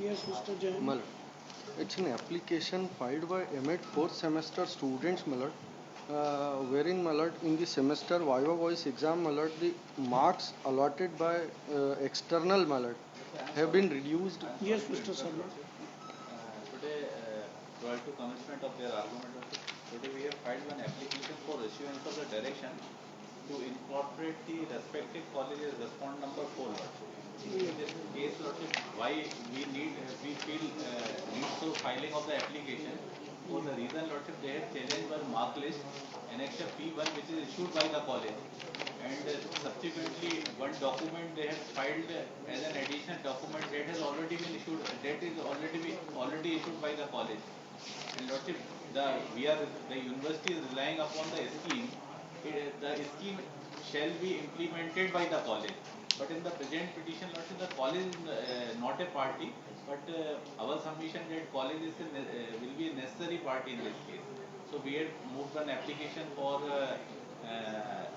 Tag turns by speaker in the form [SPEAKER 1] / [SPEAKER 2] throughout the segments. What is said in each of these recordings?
[SPEAKER 1] Yes, Mr. Jain.
[SPEAKER 2] Malad, it's an application filed by MEd fourth semester students, Malad, wherein Malad in the semester Viva Voice exam, Malad, the marks allotted by external Malad have been reduced.
[SPEAKER 1] Yes, Mr. Sarma.
[SPEAKER 3] Today, prior to commencement of their argument, today we have filed one application for issuance of the direction to incorporate the respective colleges respond number 4. In this case, why we feel need to filing of the application for the reason, Lordship, they have challenged one mark list annexure P1 which is issued by the college, and subsequently one document they have filed as an additional document that has already been issued, that is already issued by the college. And Lordship, the university is relying upon the scheme. The scheme shall be implemented by the college. But in the present petition, Lordship, the college is not a party, but our submission that college is will be a necessary party in this case. So we had moved an application for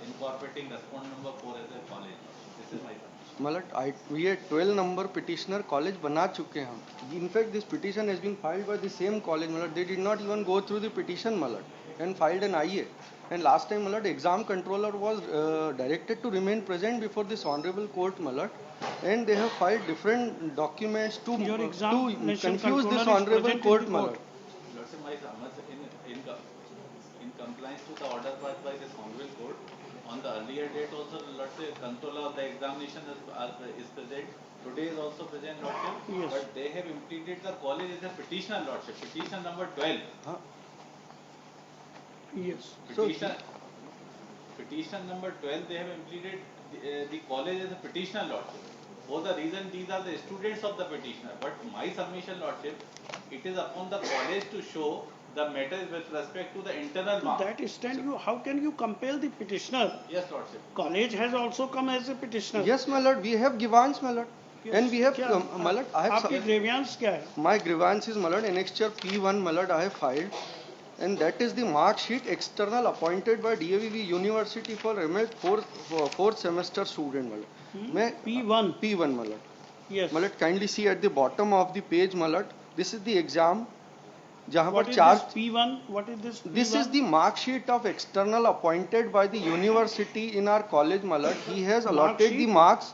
[SPEAKER 3] incorporating respond number 4 as a college. This is my submission.
[SPEAKER 2] Malad, we had 12 number petitioner college बना चुके हैं हम. In fact, this petition has been filed by the same college. Malad, they did not even go through the petition, Malad, and filed an IA. And last time, Malad, exam controller was directed to remain present before this honorable court, Malad, and they have filed different documents to confuse this honorable court, Malad.
[SPEAKER 3] Lordship, my in compliance to the order passed by this honorable court, on the earlier date also, Lordship, controller of the examination is present. Today is also present, Lordship.
[SPEAKER 1] Yes.
[SPEAKER 3] But they have implemented the college as a petitioner, Lordship. Petition number 12.
[SPEAKER 1] Yes.
[SPEAKER 3] Petition number 12, they have implemented the college as a petitioner, Lordship. For the reason these are the students of the petitioner. But my submission, Lordship, it is upon the college to show the matter with respect to the internal
[SPEAKER 1] To
[SPEAKER 3] marks.
[SPEAKER 1] that extent, how can you compel the petitioner?
[SPEAKER 3] Yes, Lordship.
[SPEAKER 1] College has also come as a petitioner.
[SPEAKER 2] Yes, my lord, we have grievance, my lord.
[SPEAKER 1] Yes.
[SPEAKER 2] And we have,
[SPEAKER 1] क्या?
[SPEAKER 2] my lord, I have
[SPEAKER 1] आपकी grievance क्या है?
[SPEAKER 2] my grievance is, my lord, annexure P1, my lord, I have filed, and that is the mark sheet external appointed by DAVV University for MEd fourth semester student, my lord. मैं
[SPEAKER 1] P1.
[SPEAKER 2] P1, my lord.
[SPEAKER 1] Yes.
[SPEAKER 2] My lord, kindly see at the bottom of the page, my lord, this is the exam जहाँ
[SPEAKER 1] What
[SPEAKER 2] पर
[SPEAKER 1] is
[SPEAKER 2] चार
[SPEAKER 1] this P1? What is this P1?
[SPEAKER 2] This is the mark sheet of external appointed by the university in our college, my lord. He has
[SPEAKER 1] Mark
[SPEAKER 2] allotted the
[SPEAKER 1] sheet?
[SPEAKER 2] marks.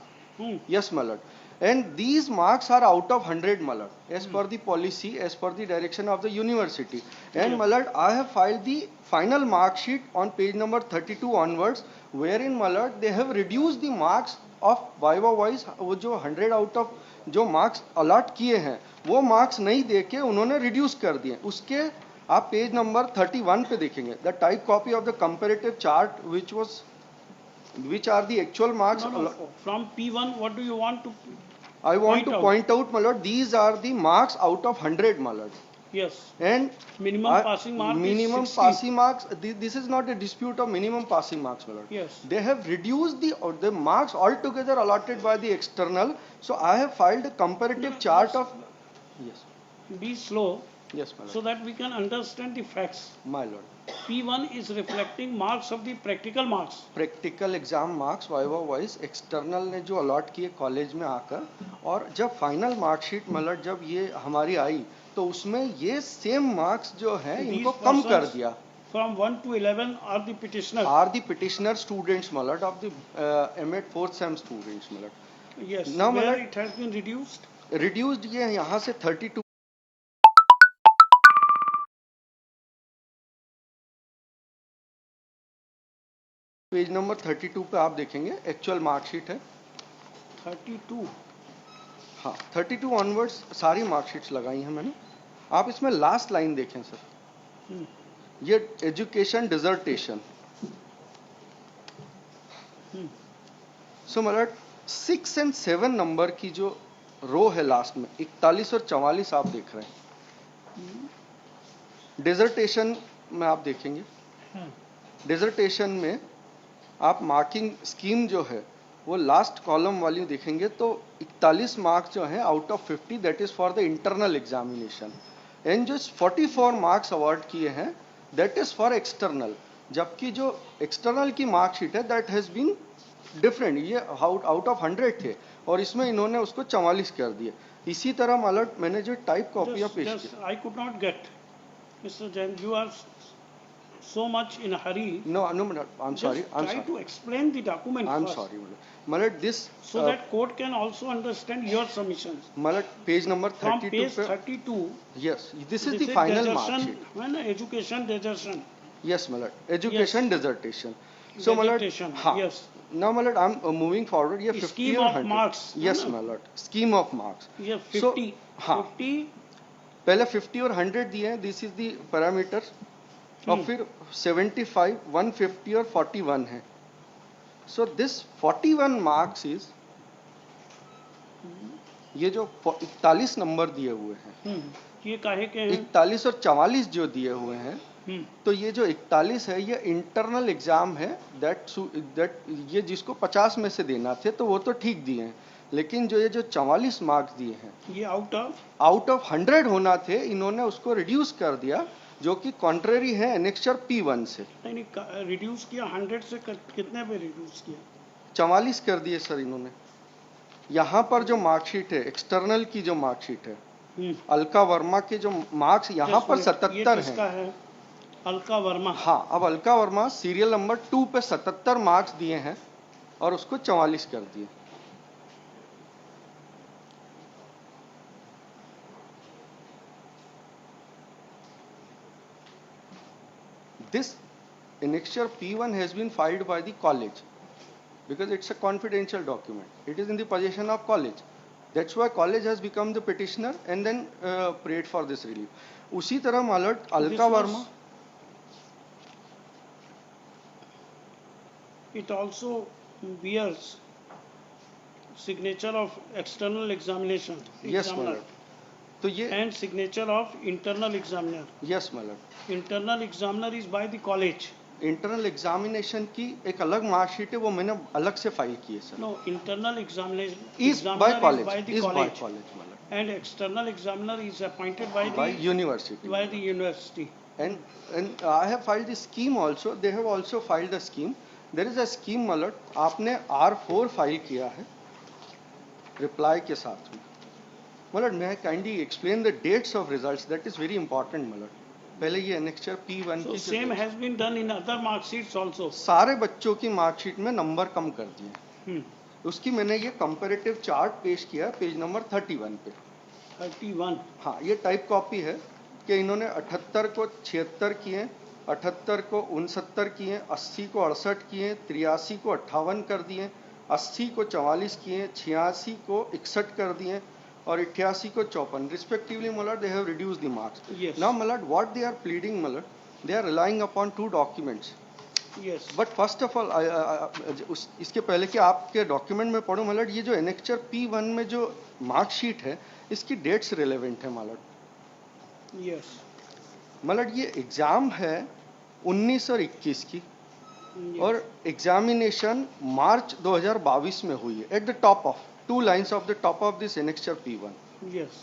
[SPEAKER 1] Yes,
[SPEAKER 2] my lord. And these marks are out of 100, my lord, as per the policy, as per the direction of the university. And my lord, I have filed the final mark sheet on page number 32 onwards, wherein, my lord, they have reduced the marks of Viva Voice, वो जो 100 out of जो marks allot किए हैं वो marks नहीं देके उन्होंने reduce कर दिए. उसके आप पेज नंबर 31 पे देखेंगे the type copy of the comparative chart which are the actual marks.
[SPEAKER 1] No, from P1, what do you want to?
[SPEAKER 2] I want to point out, my lord, these are the marks out of 100, my lord.
[SPEAKER 1] Yes.
[SPEAKER 2] And
[SPEAKER 1] minimum passing mark
[SPEAKER 2] minimum
[SPEAKER 1] is 60.
[SPEAKER 2] passing marks. This is not a dispute of minimum passing marks, my lord.
[SPEAKER 1] Yes.
[SPEAKER 2] They have reduced the marks altogether allotted by the external. So I have filed a comparative chart of. Yes.
[SPEAKER 1] Be slow.
[SPEAKER 2] Yes, my lord.
[SPEAKER 1] So that we can understand the facts.
[SPEAKER 2] My lord.
[SPEAKER 1] P1 is reflecting marks of the practical marks.
[SPEAKER 2] Practical exam marks viva wise external ने जो allot किए college में आकर, और जब final marksheet मतलब जब ये हमारी आई तो उसमें ये सेम मार्क्स जो हैं इनको कम कर दिया.
[SPEAKER 1] From 1 to 11 are the petitioners.
[SPEAKER 2] Are the petitioner students, malad, of the MEd fourth sem students, malad.
[SPEAKER 1] Yes.
[SPEAKER 2] Now,
[SPEAKER 1] where
[SPEAKER 2] malad,
[SPEAKER 1] it has been reduced.
[SPEAKER 2] Reduced ये यहाँ से 32 पेज नंबर 32 पे आप देखेंगे एक्चुअल मार्कशीट है
[SPEAKER 1] 32.
[SPEAKER 2] हाँ 32 ऑनवर्ड्स सारी marksheets लगाई हैं मैंने. आप इसमें लास्ट लाइन देखें सर, ये एजुकेशन डिजर्टेशन. सो मतलब 6 और 7 नंबर की जो रो है लास्ट में 41 और 44 आप देख रहे हैं. डिजर्टेशन में आप देखेंगे, डिजर्टेशन में आप मार्किंग स्कीम जो है वो लास्ट कॉलम वाली देखेंगे तो 41 मार्क्स जो हैं out of 50 that is for the internal examination, and जो 44 मार्क्स अवार्ड किए हैं दैट इज फॉर एक्सटर्नल. जबकि जो एक्सटर्नल की मार्कशीट है दैट हैज बीन डिफरेंट, ये आउट ऑफ 100 थे और इसमें इन्होंने उसको 44 कर दिया। इसी तरह मालट मैंने जो टाइप कॉपियाँ पेश की,
[SPEAKER 1] Just I could not get, Mr. Jain, you are so much in a hurry.
[SPEAKER 2] No no I'm sorry,
[SPEAKER 1] Just
[SPEAKER 2] I'm
[SPEAKER 1] try
[SPEAKER 2] sorry,
[SPEAKER 1] to explain the document
[SPEAKER 2] I'm
[SPEAKER 1] first,
[SPEAKER 2] sorry my lord this
[SPEAKER 1] so that court can also understand your submissions.
[SPEAKER 2] My lord page number
[SPEAKER 1] From
[SPEAKER 2] 32
[SPEAKER 1] page
[SPEAKER 2] पे,
[SPEAKER 1] 32,
[SPEAKER 2] yes this is
[SPEAKER 1] this
[SPEAKER 2] the
[SPEAKER 1] is
[SPEAKER 2] final
[SPEAKER 1] desertion,
[SPEAKER 2] marksheet.
[SPEAKER 1] है ना, education desertion.
[SPEAKER 2] Yes, my lord. Education dissertation. So, my lord,
[SPEAKER 1] Dissertation,
[SPEAKER 2] हाँ.
[SPEAKER 1] yes.
[SPEAKER 2] Now, my lord, I'm moving forward. ये 50
[SPEAKER 1] Scheme
[SPEAKER 2] और
[SPEAKER 1] of
[SPEAKER 2] 100.
[SPEAKER 1] marks,
[SPEAKER 2] Yes,
[SPEAKER 1] है ना?
[SPEAKER 2] my lord. Scheme of marks.
[SPEAKER 1] ये
[SPEAKER 2] So,
[SPEAKER 1] 50,
[SPEAKER 2] हाँ.
[SPEAKER 1] 50,
[SPEAKER 2] पहले 50 और 100 दिए हैं. This is the parameters. और फिर 75, 150 और 41 है. So, this 41 marks is ये जो 41 नंबर दिए हुए हैं.
[SPEAKER 1] ये काहे के हैं?
[SPEAKER 2] 41 और 44 जो दिए हुए हैं. तो ये जो 41 है ये इंटरनल एग्जाम है, दैट ये जिसको 50 में से देना थे तो वो तो ठीक दिए हैं, लेकिन जो ये जो 44 मार्क्स दिए हैं
[SPEAKER 1] ये आउट
[SPEAKER 2] ऑफ 100 होना थे, इन्होंने उसको रिड्यूस कर दिया, जो कि कॉन्ट्रेरी है एनेक्चर P1 से।
[SPEAKER 1] नहीं रिड्यूस किया 100 से कितने पे रिड्यूस किया?
[SPEAKER 2] 44 कर दिए सर इन्होंने। यहाँ पर जो मार्कशीट है, एक्सटर्नल की जो मार्कशीट है, अलका वर्मा के जो मार्क्स यहाँ पर 77
[SPEAKER 1] है। अलका वर्मा,
[SPEAKER 2] हाँ, अब अलका वर्मा सीरियल नंबर 2 पे 77 मार्क्स दिए हैं और उसको 44 कर दिए। This annexure P1 has been filed by the college because it's a confidential document. It is in the possession of college. That's why college has become the petitioner and then prayed for this relief. उसी तरह मालट Alka Verma,
[SPEAKER 1] it also bears signature of external examination,
[SPEAKER 2] yes
[SPEAKER 1] examiner,
[SPEAKER 2] मालट, तो ये
[SPEAKER 1] and signature of internal examiner.
[SPEAKER 2] yes मालट,
[SPEAKER 1] Internal examiner is by the college.
[SPEAKER 2] Internal examination की एक अलग marksheet है, वो मैंने अलग से फाइल की है sir.
[SPEAKER 1] No, internal examination
[SPEAKER 2] is by college, is by college मालट,
[SPEAKER 1] and external examiner is appointed by
[SPEAKER 2] university,
[SPEAKER 1] by the university.
[SPEAKER 2] And I have filed the scheme also. They have also filed a scheme. There is a scheme मालट, आपने R4 file किया है reply के साथ में my lord. मैं kindly explain the dates of results, that is very important my lord. पहले ये annexure P1
[SPEAKER 1] So
[SPEAKER 2] की
[SPEAKER 1] same has been done in other mark sheets also.
[SPEAKER 2] सारे बच्चों की मार्कशीट में नंबर कम कर दिए। उसकी मैंने ये कंपैरेटिव चार्ट पेश किया पेज नंबर 31 पे।
[SPEAKER 1] 31,
[SPEAKER 2] हाँ, ये टाइप कॉपी है कि इन्होंने 78 को 76 किए, 78 को 69 किए, 80 को 68 किए, 83 को 58 कर दिए, 80 को 44 किए, 86 को 61 कर दिए और 88 को 54 respectively my lord. They have reduce the marks.
[SPEAKER 1] Yes.
[SPEAKER 2] Now my lord what they are pleading my lord, they are relying upon 2 documents.
[SPEAKER 1] yes.
[SPEAKER 2] But first of all इसके पहले कि आपके डॉक्यूमेंट में पढ़ूं मलट, ये जो एनेक्चर P1 में जो मार्कशीट है इसकी डेट्स रिलेवेंट है मलट।
[SPEAKER 1] Yes.
[SPEAKER 2] मलट ये एग्जाम है 19 और 21 की,
[SPEAKER 1] Yes.
[SPEAKER 2] और एग्जामिनेशन मार्च 2022 में हुई है। At the top of 2 lines of the top of this annexure P1
[SPEAKER 1] Yes.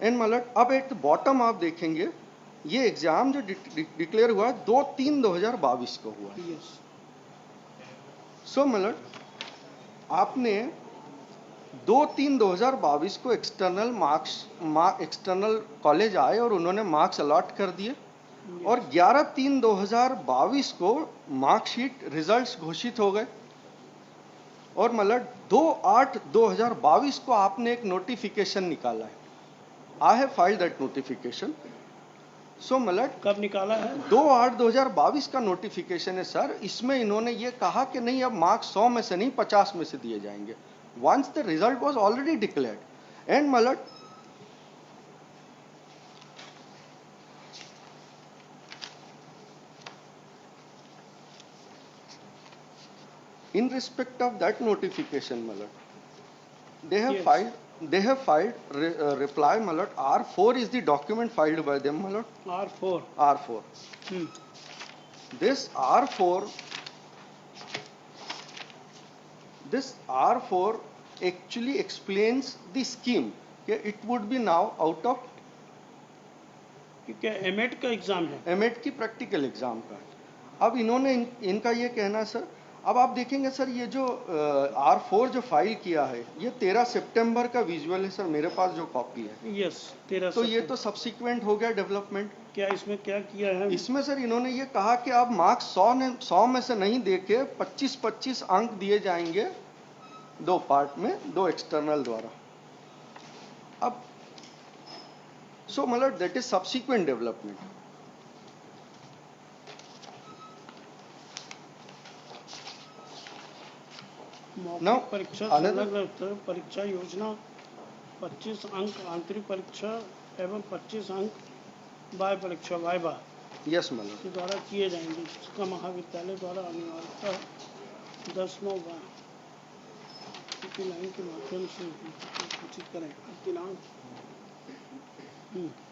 [SPEAKER 2] And my lord अब एट द बॉटम आप देखेंगे ये एग्जाम जो डिक्लेयर हुआ 2/3/2022 को हुआ।
[SPEAKER 1] Yes.
[SPEAKER 2] सो मलट आपने 2/3/2022 को एक्सटर्नल कॉलेज आए और उन्होंने मार्क्स अलॉट कर दिए, और 11/3/2022 को मार्कशीट रिजल्ट्स घोषित हो गए, और मतलब 2/8/2022 को आपने एक नोटिफिकेशन निकाला है। I have filed that notification. So मतलब
[SPEAKER 1] कब निकाला है?
[SPEAKER 2] 2/8/2022 का नोटिफिकेशन है सर। इसमें इन्होंने ये कहा कि नहीं अब मार्क्स 100 में से नहीं 50 में से दिए जाएंगे, once the result was already declared. And Malat, in respect of that notification, Malat, they have
[SPEAKER 1] Yes.
[SPEAKER 2] filed reply, Malat. R4 is the document filed by them, Malat.
[SPEAKER 1] R4.
[SPEAKER 2] R4. This R4 actually explains the scheme. It would be now out of
[SPEAKER 1] क्या MEd का exam है?
[SPEAKER 2] MEd की practical exam का। अब इन्होंने इनका ये कहना सर, अब आप देखेंगे सर ये जो R4 जो फाइल किया है ये 13 सितंबर का विजुअल है सर, मेरे पास जो कॉपी है।
[SPEAKER 1] यस 13
[SPEAKER 2] तो ये तो सब्सिक्वेंट हो गया डेवलपमेंट।
[SPEAKER 1] क्या इसमें क्या किया है?
[SPEAKER 2] इसमें सर इन्होंने ये कहा कि आप मार्क्स 100 में से नहीं देके 25-25 अंक दिए जाएंगे 2 पार्ट में, 2 एक्सटर्नल द्वारा। अब सो मतलब दैट इज सब्सिक्वेंट डेवलपमेंट।
[SPEAKER 1] मौखिक
[SPEAKER 2] Now,
[SPEAKER 1] परीक्षा
[SPEAKER 2] another-
[SPEAKER 1] संलग्न परीक्षा योजना 25 अंक आंतरिक परीक्षा एवं 25 अंक बाह्य परीक्षा वाइवा
[SPEAKER 2] यस मतलब
[SPEAKER 1] के द्वारा किए जाएंगे, जिसका महाविद्यालय द्वारा अनिवार्यता 10/9 की लाइन के माध्यम से सूचित करें। दिनांक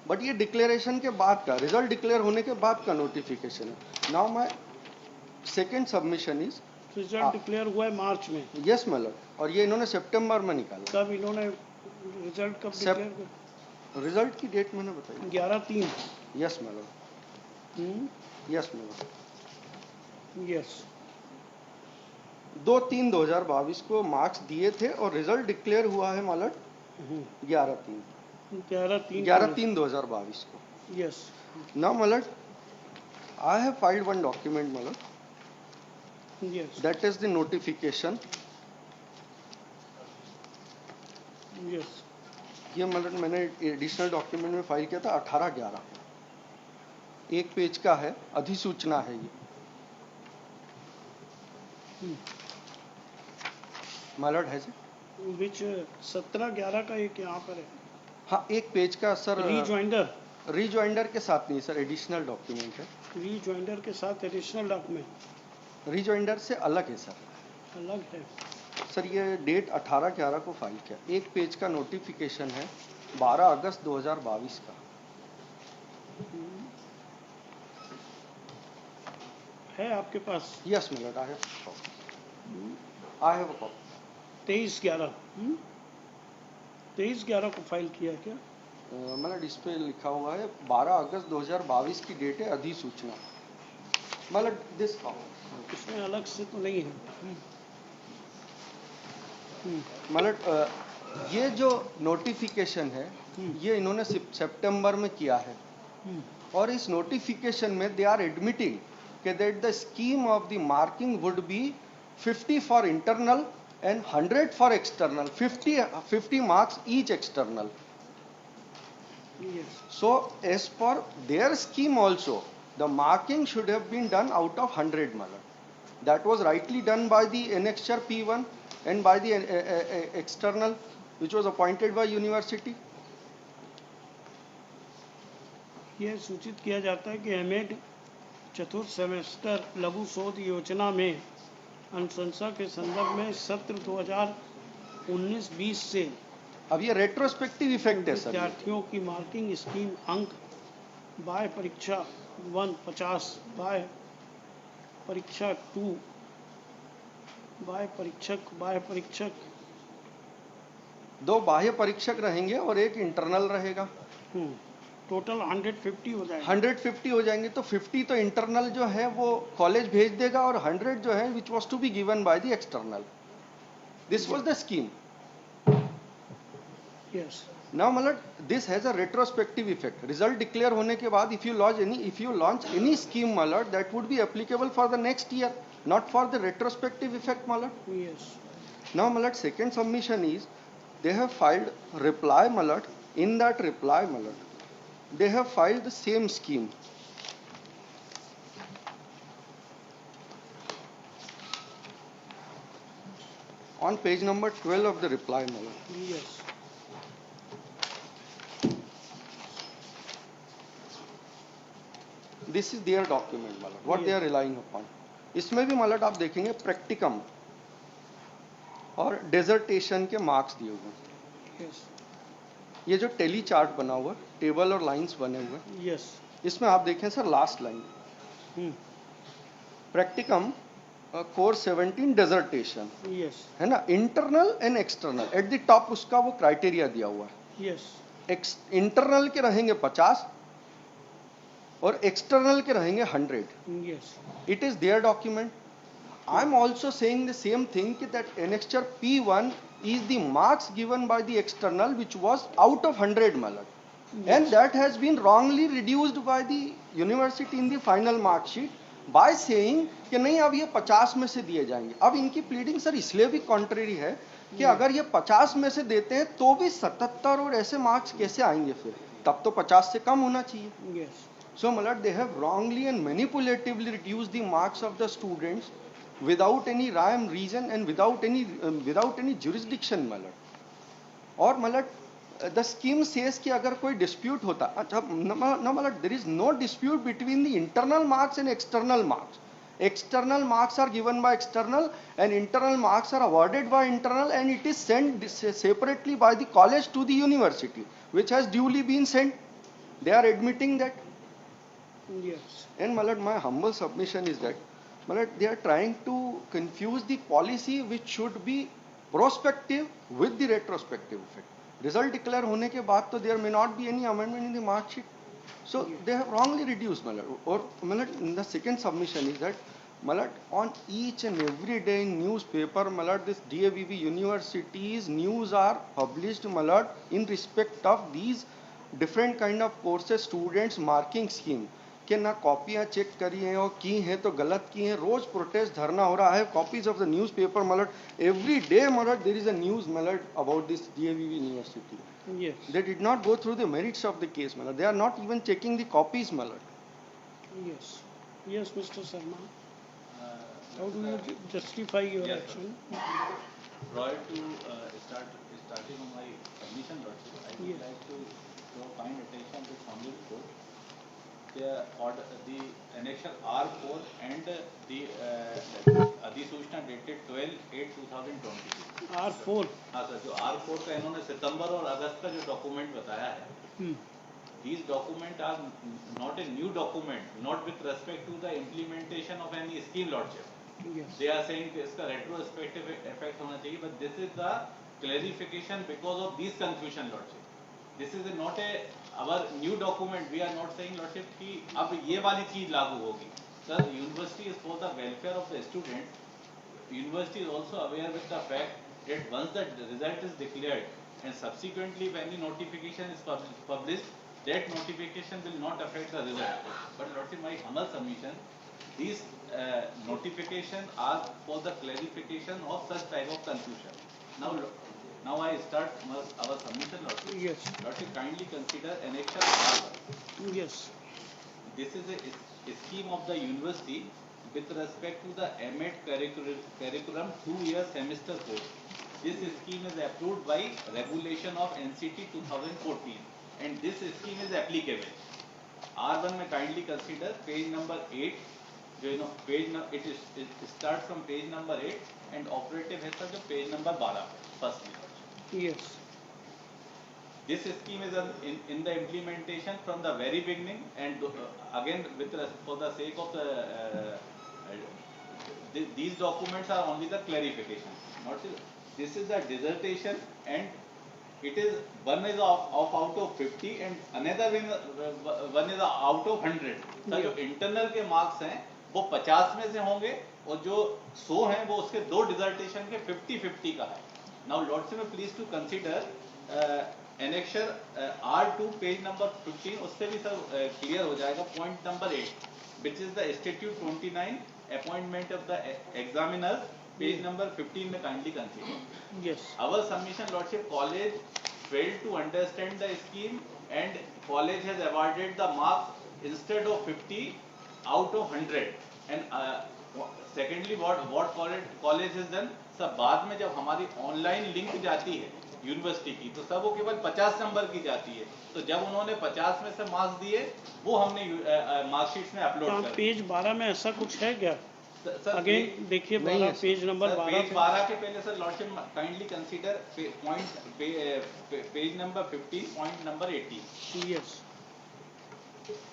[SPEAKER 2] बट ये डिक्लेरेशन के बाद का, रिजल्ट डिक्लेयर होने के बाद का नोटिफिकेशन है। Now my second submission is
[SPEAKER 1] result declare हुआ है मार्च में।
[SPEAKER 2] यस मतलब, और ये इन्होंने सितंबर में निकाला।
[SPEAKER 1] कब इन्होंने रिजल्ट कब डिक्लेयर किया?
[SPEAKER 2] रिजल्ट की डेट मैंने बताई
[SPEAKER 1] 11/3।
[SPEAKER 2] यस मतलब, यस मतलब
[SPEAKER 1] यस
[SPEAKER 2] 2/3/2022 को मार्क्स दिए थे और रिजल्ट डिक्लेयर हुआ है मतलब 11/3 11/3/2022 को।
[SPEAKER 1] यस
[SPEAKER 2] नाउ मतलब I have filed one document मतलब
[SPEAKER 1] yes
[SPEAKER 2] that is the notification.
[SPEAKER 1] Yes
[SPEAKER 2] ये मतलब मैंने एडिशनल डॉक्यूमेंट में फाइल किया था 18/11, 1 पेज का है, अधिसूचना है ये। मालट है जी?
[SPEAKER 1] विच 17/11 का एक यहाँ पर है।
[SPEAKER 2] हाँ 1 पेज का सर।
[SPEAKER 1] रीजॉइंडर
[SPEAKER 2] रीजॉइंडर के साथ नहीं सर, एडिशनल डॉक्यूमेंट है।
[SPEAKER 1] रीजॉइंडर के साथ एडिशनल डॉक्यूमेंट
[SPEAKER 2] रीजॉइंडर से अलग है सर।
[SPEAKER 1] अलग है।
[SPEAKER 2] सर ये डेट 18/11 को फाइल किया, 1 पेज का नोटिफिकेशन है 12 अगस्त 2022 का।
[SPEAKER 1] है आपके पास?
[SPEAKER 2] Yes my lord, I have a copy.
[SPEAKER 1] 23/11 को फाइल किया क्या?
[SPEAKER 2] मतलब इस पे लिखा हुआ है 12 अगस्त 2022 की डेट है, अधिसूचना। मतलब दिस
[SPEAKER 1] इसमें अलग से तो नहीं है।
[SPEAKER 2] मतलब ये जो नोटिफिकेशन है ये इन्होंने सितंबर में किया है, और इस नोटिफिकेशन में दे आर एडमिटिंग कि that the scheme of the marking would be 50 for internal and 100 for external, 50 marks each external.
[SPEAKER 1] Yes.
[SPEAKER 2] So as per their scheme also, the marking should have been done out of 100 malar. That was rightly done by the annexure P1 and by the external which was appointed by university.
[SPEAKER 1] यह सूचित किया जाता है कि MEd चतुर्थ semester लघु शोध योजना में अनुशंसा के संदर्भ में सत्र 2019-20 से
[SPEAKER 2] अब ये रेट्रोस्पेक्टिव इफेक्ट है सर।
[SPEAKER 1] विद्यार्थियों की मार्किंग स्कीम अंक बाह्य परीक्षा 1 50, बाह्य परीक्षा 2 बाह्य परीक्षक
[SPEAKER 2] 2 बाह्य परीक्षक रहेंगे और 1 इंटरनल रहेगा।
[SPEAKER 1] टोटल 150 हो जाएगा।
[SPEAKER 2] 150 हो जाएंगे, तो 50 तो इंटरनल जो है वो कॉलेज भेज देगा और 100 जो है which was to be given by the external. This was the scheme.
[SPEAKER 1] Yes
[SPEAKER 2] now मतलब this has a retrospective effect. Result declare होने के बाद if you launch any scheme मतलब that would be applicable for the next year, not for the retrospective effect मतलब।
[SPEAKER 1] Yes
[SPEAKER 2] now मतलब second submission is they have filed reply मतलब, in that reply मतलब they have filed the same scheme. On page number 12 of the reply mail.
[SPEAKER 1] Yes
[SPEAKER 2] This is their document malat, what they are relying upon. इसमें भी malat आप देखेंगे practicum और dissertation के marks दिए हुए।
[SPEAKER 1] Yes
[SPEAKER 2] ये जो टेली चार्ट बना हुआ, टेबल और लाइंस बने हुए,
[SPEAKER 1] यस
[SPEAKER 2] इसमें आप देखें sir last line practicum course 17 dissertation
[SPEAKER 1] yes
[SPEAKER 2] है ना, internal and external eight the top उसका वो क्राइटेरिया दिया हुआ है।
[SPEAKER 1] यस
[SPEAKER 2] इंटरनल के रहेंगे 50 और एक्सटर्नल के रहेंगे 100।
[SPEAKER 1] Yes
[SPEAKER 2] it is there document. I'm also saying the same thing that annexure P1 is the marks given by the external which was out of 100 malad. And
[SPEAKER 1] Yes.
[SPEAKER 2] that has been wrongly reduced by the university in the final mark sheet by saying कि नहीं अब ये 50 में से दिए जाएंगे. अब इनकी प्लीडिंग सर इसलिए भी कॉन्ट्रेरी है कि अगर ये 50 में से देते हैं तो भी 77 और ऐसे मार्क्स कैसे आएंगे फिर, तब तो 50 से कम होना चाहिए.
[SPEAKER 1] Yes.
[SPEAKER 2] So, my lord, they have wrongly and manipulatively reduced the marks of the students without any rhyme, reason, and without any jurisdiction, my lord. और my lord, the scheme says कि अगर कोई dispute होता, no, my lord, there is no dispute between the internal marks and external marks. External marks are given by external, and internal marks are awarded by internal, and it is sent separately by the college to the university, which has duly been sent. They are admitting that.
[SPEAKER 1] Yes.
[SPEAKER 2] And my lord, my humble submission is that, my lord, they are trying to confuse the policy which should be prospective with the retrospective effect. Result declare होने के बाद तो there may not be any amendment in the mark sheet. So they have wrongly reduced, my lord. Or my lord, the second submission is that, my lord, on each and every day in newspaper, my lord, this DAVV universities news are published, my lord, in respect of these different kind of courses students marking scheme. कि ना कॉपियां check करी हैं और की हैं तो गलत की हैं, रोज प्रोटेस्ट धरना हो रहा है. Copies of the newspaper my lord every day my lord there is a news my lord about this DAVV university.
[SPEAKER 1] Yes.
[SPEAKER 2] They did not go through the merits of the case, malat. They are not even checking the copies, malat.
[SPEAKER 1] Yes. Yes, Mr. Sharma. How do
[SPEAKER 3] sir,
[SPEAKER 1] you justify your
[SPEAKER 3] yes,
[SPEAKER 1] action?
[SPEAKER 3] prior to starting on my submission, Lordship, I would
[SPEAKER 1] Yes.
[SPEAKER 3] like to draw kind attention to Honorable Court. The annexure R4 and the अधिसूचना dated 12/8/2022.
[SPEAKER 1] R4.
[SPEAKER 3] हाँ sir, जो R4 का इन्होंने सितंबर और अगस्त का जो document बताया है,
[SPEAKER 1] Hmm.
[SPEAKER 3] these documents are not a new document, not with respect to the implementation of any scheme, Lordship.
[SPEAKER 1] Yes.
[SPEAKER 3] They are saying कि इसका retrospective effect होना चाहिए, but this is the clarification because of these confusion, Lordship. This is not a our new document. We are not saying, Lordship, कि अब ये वाली चीज लागू होगी. Sir, university is for the welfare of the student. University is also aware with the fact that once the result is declared and subsequently when the notification is published, that notification will not affect the result. But Lordship, my humble submission, these notifications are for the clarification of such type of confusion. Now I start our submission, Lordship.
[SPEAKER 1] Yes.
[SPEAKER 3] Lordship, kindly consider annexure R1.
[SPEAKER 1] Yes.
[SPEAKER 3] This is a scheme of the university with respect to the MEd curriculum 2-year semester course. This scheme is approved by regulation of NCT 2014 and this scheme is applicable. R1 में kindly consider page number 8, जो it starts from page number 8 and operative है sir जो page number 12 first.
[SPEAKER 1] Yes.
[SPEAKER 3] This scheme is in the implementation from the very beginning and again for the sake of these documents are only the clarification. This is the dissertation and it is one is of out of 50 and another one is out of 100. Sir जो internal के marks हैं वो 50 में से होंगे और जो 100 हैं वो उसके दो dissertation के 50-50 का है. Now Lordship, please to consider annexure R2 page number 15 उससे भी सर क्लियर हो जाएगा. Point number 8 which is the statute 29 appointment of the examiners page number 15 में kindly consider.
[SPEAKER 1] Yes.
[SPEAKER 3] Our submission, Lordship, college failed to understand the scheme and college has awarded the marks instead of 50 out of 100 and secondly what college has done, sir बाद में जब हमारी online link जाती है university की तो सब वो केवल 50 नंबर की जाती है. तो जब उन्होंने 50 में से मार्क्स दिए वो हमने मार्कशीट में अपलोड कर
[SPEAKER 1] पेज 12 में ऐसा कुछ है क्या?
[SPEAKER 3] सर
[SPEAKER 1] अगेन देखिए 12 पेज नंबर 12
[SPEAKER 3] पेज 12 के पहले sir Lordship kindly consider point page number 15 point number 18.
[SPEAKER 1] Yes.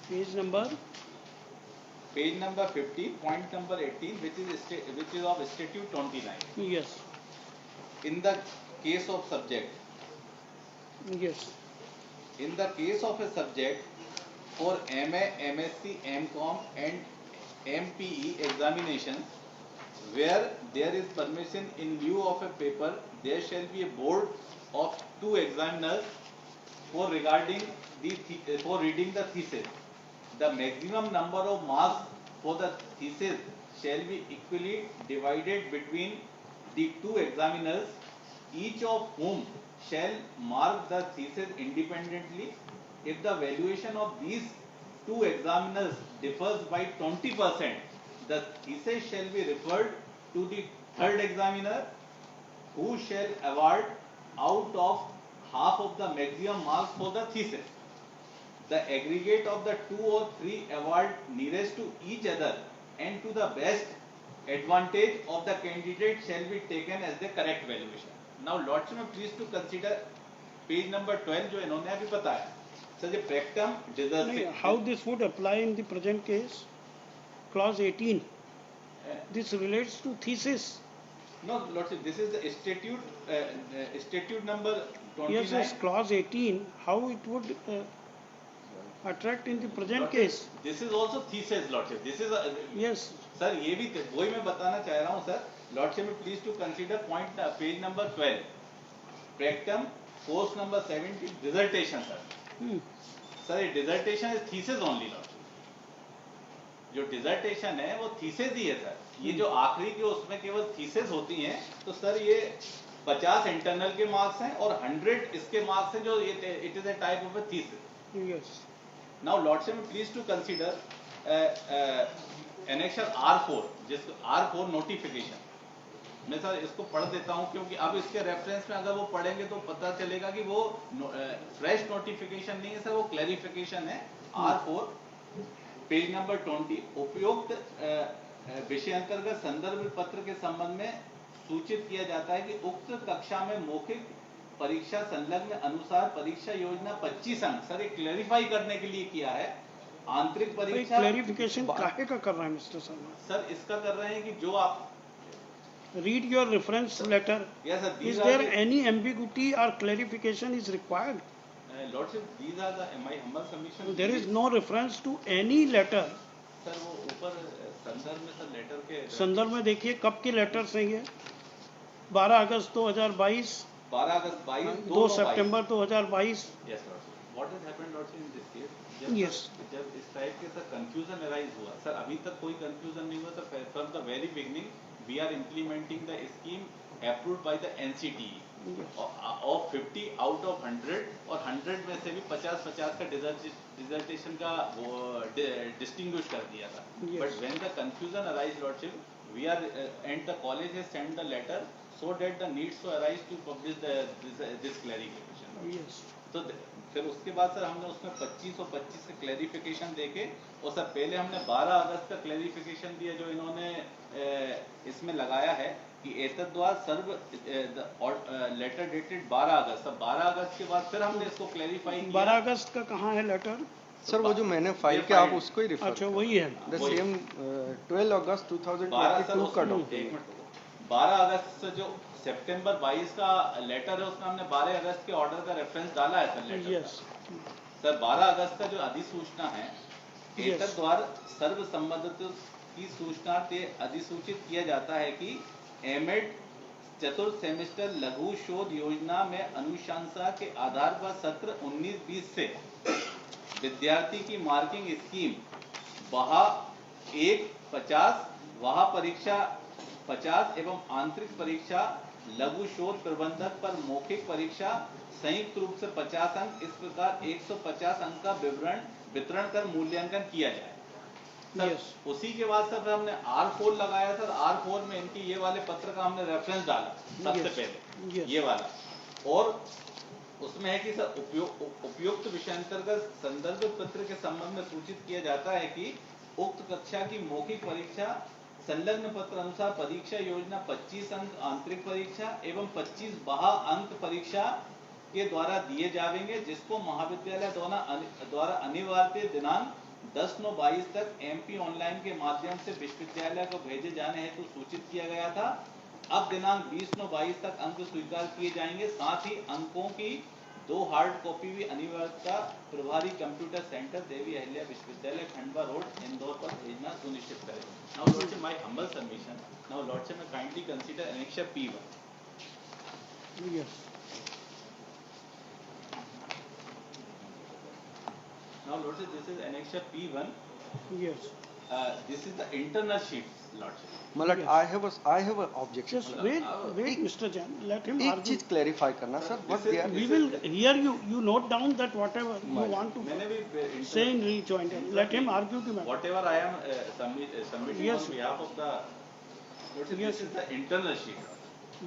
[SPEAKER 1] Page number
[SPEAKER 3] 15 point number 18 which is of statute 29.
[SPEAKER 1] Yes.
[SPEAKER 3] In the case of subject,
[SPEAKER 1] Yes.
[SPEAKER 3] in the case of a subject for MA, MSc, MCom and MPE examinations, where there is permission in lieu of a paper, there shall be a board of 2 examiners for reading the thesis. The maximum number of marks for the thesis shall be equally divided between the 2 examiners, each of whom shall mark the thesis independently. If the valuation of these 2 examiners differs by 20%, the thesis shall be referred to the 3rd examiner, who shall award out of half of the maximum marks for the thesis. The aggregate of the 2 or 3 award nearest to each other and to the best advantage of the candidate shall be taken as the correct valuation. Now Lordship में please to consider page number 12 जो इन्होंने अभी बताया. So the practicum deserts.
[SPEAKER 1] How this would apply in the present case? Clause 18. This relates to thesis.
[SPEAKER 3] No, Lordship, this is the statute number 29.
[SPEAKER 1] Yes, clause 18. How it would attract in the present
[SPEAKER 3] Lordship,
[SPEAKER 1] case?
[SPEAKER 3] This is also thesis, Lordship. This is a,
[SPEAKER 1] Yes.
[SPEAKER 3] Sir ये भी वही मैं बताना चाह रहा हूँ sir. Lordship में please to consider point page number 12. Practicum course number 17 dissertation sir. Sir ये dissertation is thesis only lordship. जो डिसर्टेशन है वो थीसिस ही है सर. ये जो आखिरी के उसमें केवल थीसिस होती हैं, तो सर ये 50 इंटरनल के मार्क्स हैं और 100 इसके मार्क्स हैं जो it is a type of a thesis.
[SPEAKER 1] Yes.
[SPEAKER 3] Now lordship please to consider annexure R4, जिसको R4 नोटिफिकेशन. मैं सर इसको पढ़ देता हूं क्योंकि अब इसके रेफरेंस में अगर वो पढ़ेंगे तो पता चलेगा कि वो फ्रेश नोटिफिकेशन नहीं है सर, वो क्लैरिफिकेशन है. R4 page number 20. उपयुक्त विषय अंतर्गत संदर्भ पत्र के संबंध में सूचित किया जाता है कि उक्त कक्षा में मौखिक परीक्षा संलग्न अनुसार परीक्षा योजना 25 अंक. सर ये क्लैरिफाई करने के लिए किया है. आंतरिक परीक्षा
[SPEAKER 1] क्लैरिफिकेशन काहे का कर रहा है मिस्टर शर्मा?
[SPEAKER 3] सर इसका कर रहे हैं कि जो आप
[SPEAKER 1] Read your reference letter.
[SPEAKER 3] Yes, sir.
[SPEAKER 1] Is there any ambiguity or clarification is required?
[SPEAKER 3] Lordship, these are the my humble submission.
[SPEAKER 1] There is no reference to any letter.
[SPEAKER 3] Sir वो ऊपर संदर्भ में सर लेटर के
[SPEAKER 1] संदर्भ में देखिए कब के लेटर्स हैं ये. 12 अगस्त 2022,
[SPEAKER 3] 12 अगस्त 22,
[SPEAKER 1] 2 सितंबर 2022.
[SPEAKER 3] Yes, Lordship. What has happened, Lordship, in this case?
[SPEAKER 1] Yes.
[SPEAKER 3] जब इस टाइप के सर कंफ्यूजन अराइज हुआ, सर अभी तक कोई कंफ्यूजन नहीं हुआ. Sir from the very beginning we are implementing the scheme approved by the NCTE. Of 50 out of 100 और 100 में से भी 50-50 का डिसर्टेशन का वो डिस्टिंग्विश कर दिया था. But when the confusion arise, Lordship, we are and the college has sent the letter so that the needs to arise to publish this clarification.
[SPEAKER 1] Yes.
[SPEAKER 3] तो फिर उसके बाद सर हमने उसमें 25 और 25 का क्लैरिफिकेशन देके, और सर पहले हमने 12 अगस्त का क्लैरिफिकेशन दिया जो इन्होंने इसमें लगाया है कि एतद द्वारा सर्व लेटर डेटेड 12 अगस्त. सर 12 अगस्त के बाद फिर हमने इसको क्लैरिफाई किया.
[SPEAKER 1] 12 अगस्त का कहाँ है लेटर?
[SPEAKER 2] सर वो जो मैंने फाइल किया आप उसको ही रिफर.
[SPEAKER 1] अच्छा वही है.
[SPEAKER 2] द सेम 12 अगस्त 2022 का डॉक्यूमेंट.
[SPEAKER 3] 12 अगस्त से जो सितंबर 22 का लेटर है उसमें हमने 12 अगस्त के ऑर्डर का रेफरेंस डाला है सर लेटर.
[SPEAKER 1] Yes.
[SPEAKER 3] सर 12 अगस्त का जो अधिसूचना है, एतद द्वारा सर्व संबंधित की सूचना से अधिसूचित किया जाता है कि एमएड चतुर्थ सेमेस्टर लघु शोध योजना में अनुशंसा के आधार पर सत्र 19-20 से विद्यार्थी की मार्किंग स्कीम वहा 1-50 वहा परीक्षा 50 एवं आंतरिक परीक्षा लघु शोध प्रबंधक पर मौखिक परीक्षा संयुक्त रूप से 50 अंक, इस प्रकार 150 अंक का वितरण कर मूल्यांकन किया जाए.
[SPEAKER 1] Yes.
[SPEAKER 3] उसी के बाद सर हमने R4 लगाया. सर R4 में इनकी ये वाले पत्र का हमने रेफरेंस डाला सबसे पहले. ये वाला, और उसमें है कि सर उपयुक्त विषय अंतर्गत संदर्भ पत्र के संबंध में सूचित किया जाता है कि उक्त कक्षा की मौखिक परीक्षा संलग्न पत्र अनुसार परीक्षा योजना 25 अंक आंतरिक परीक्षा एवं 25 बाह्य अंक परीक्षा के द्वारा दिए जाएंगे, जिसको महाविद्यालय द्वारा अनिवार्य दिनांक 10/9/22 तक MP ऑनलाइन के माध्यम से विश्वविद्यालय को भेजे जाने हेतु सूचित किया गया था. अब दिनांक 20/9/22 तक अंक स्वीकार किए जाएंगे. साथ ही अंकों की 2 हार्ड कॉपी भी अनिवार्यता प्रभारी कंप्यूटर सेंटर देवी अहिल्या विश्वविद्यालय खंडवा रोड इंदौर पर भेजना सुनिश्चित करें. Now lordship, my humble submission. Now lordship, may kindly consider annexure P1.
[SPEAKER 1] Yes.
[SPEAKER 3] Now lordship, this is annexure P1.
[SPEAKER 1] Yes.
[SPEAKER 3] This is the internal sheet, lordship.
[SPEAKER 2] Malad,
[SPEAKER 1] Yes.
[SPEAKER 2] I have an objection.
[SPEAKER 1] Just wait, Mr. Jain. Let him
[SPEAKER 2] एक
[SPEAKER 1] argue.
[SPEAKER 2] चीज clarify करना sir. What
[SPEAKER 3] This
[SPEAKER 2] they
[SPEAKER 3] is-
[SPEAKER 2] are
[SPEAKER 1] We will hear you. You note down that whatever you
[SPEAKER 2] Right.
[SPEAKER 1] want to
[SPEAKER 3] मैंने भी
[SPEAKER 1] say in rejoinder. Let him argue the matter.
[SPEAKER 3] whatever I am submitting
[SPEAKER 1] Yes.
[SPEAKER 3] on behalf of the lordship,
[SPEAKER 1] Yes.
[SPEAKER 3] this is the internal sheet.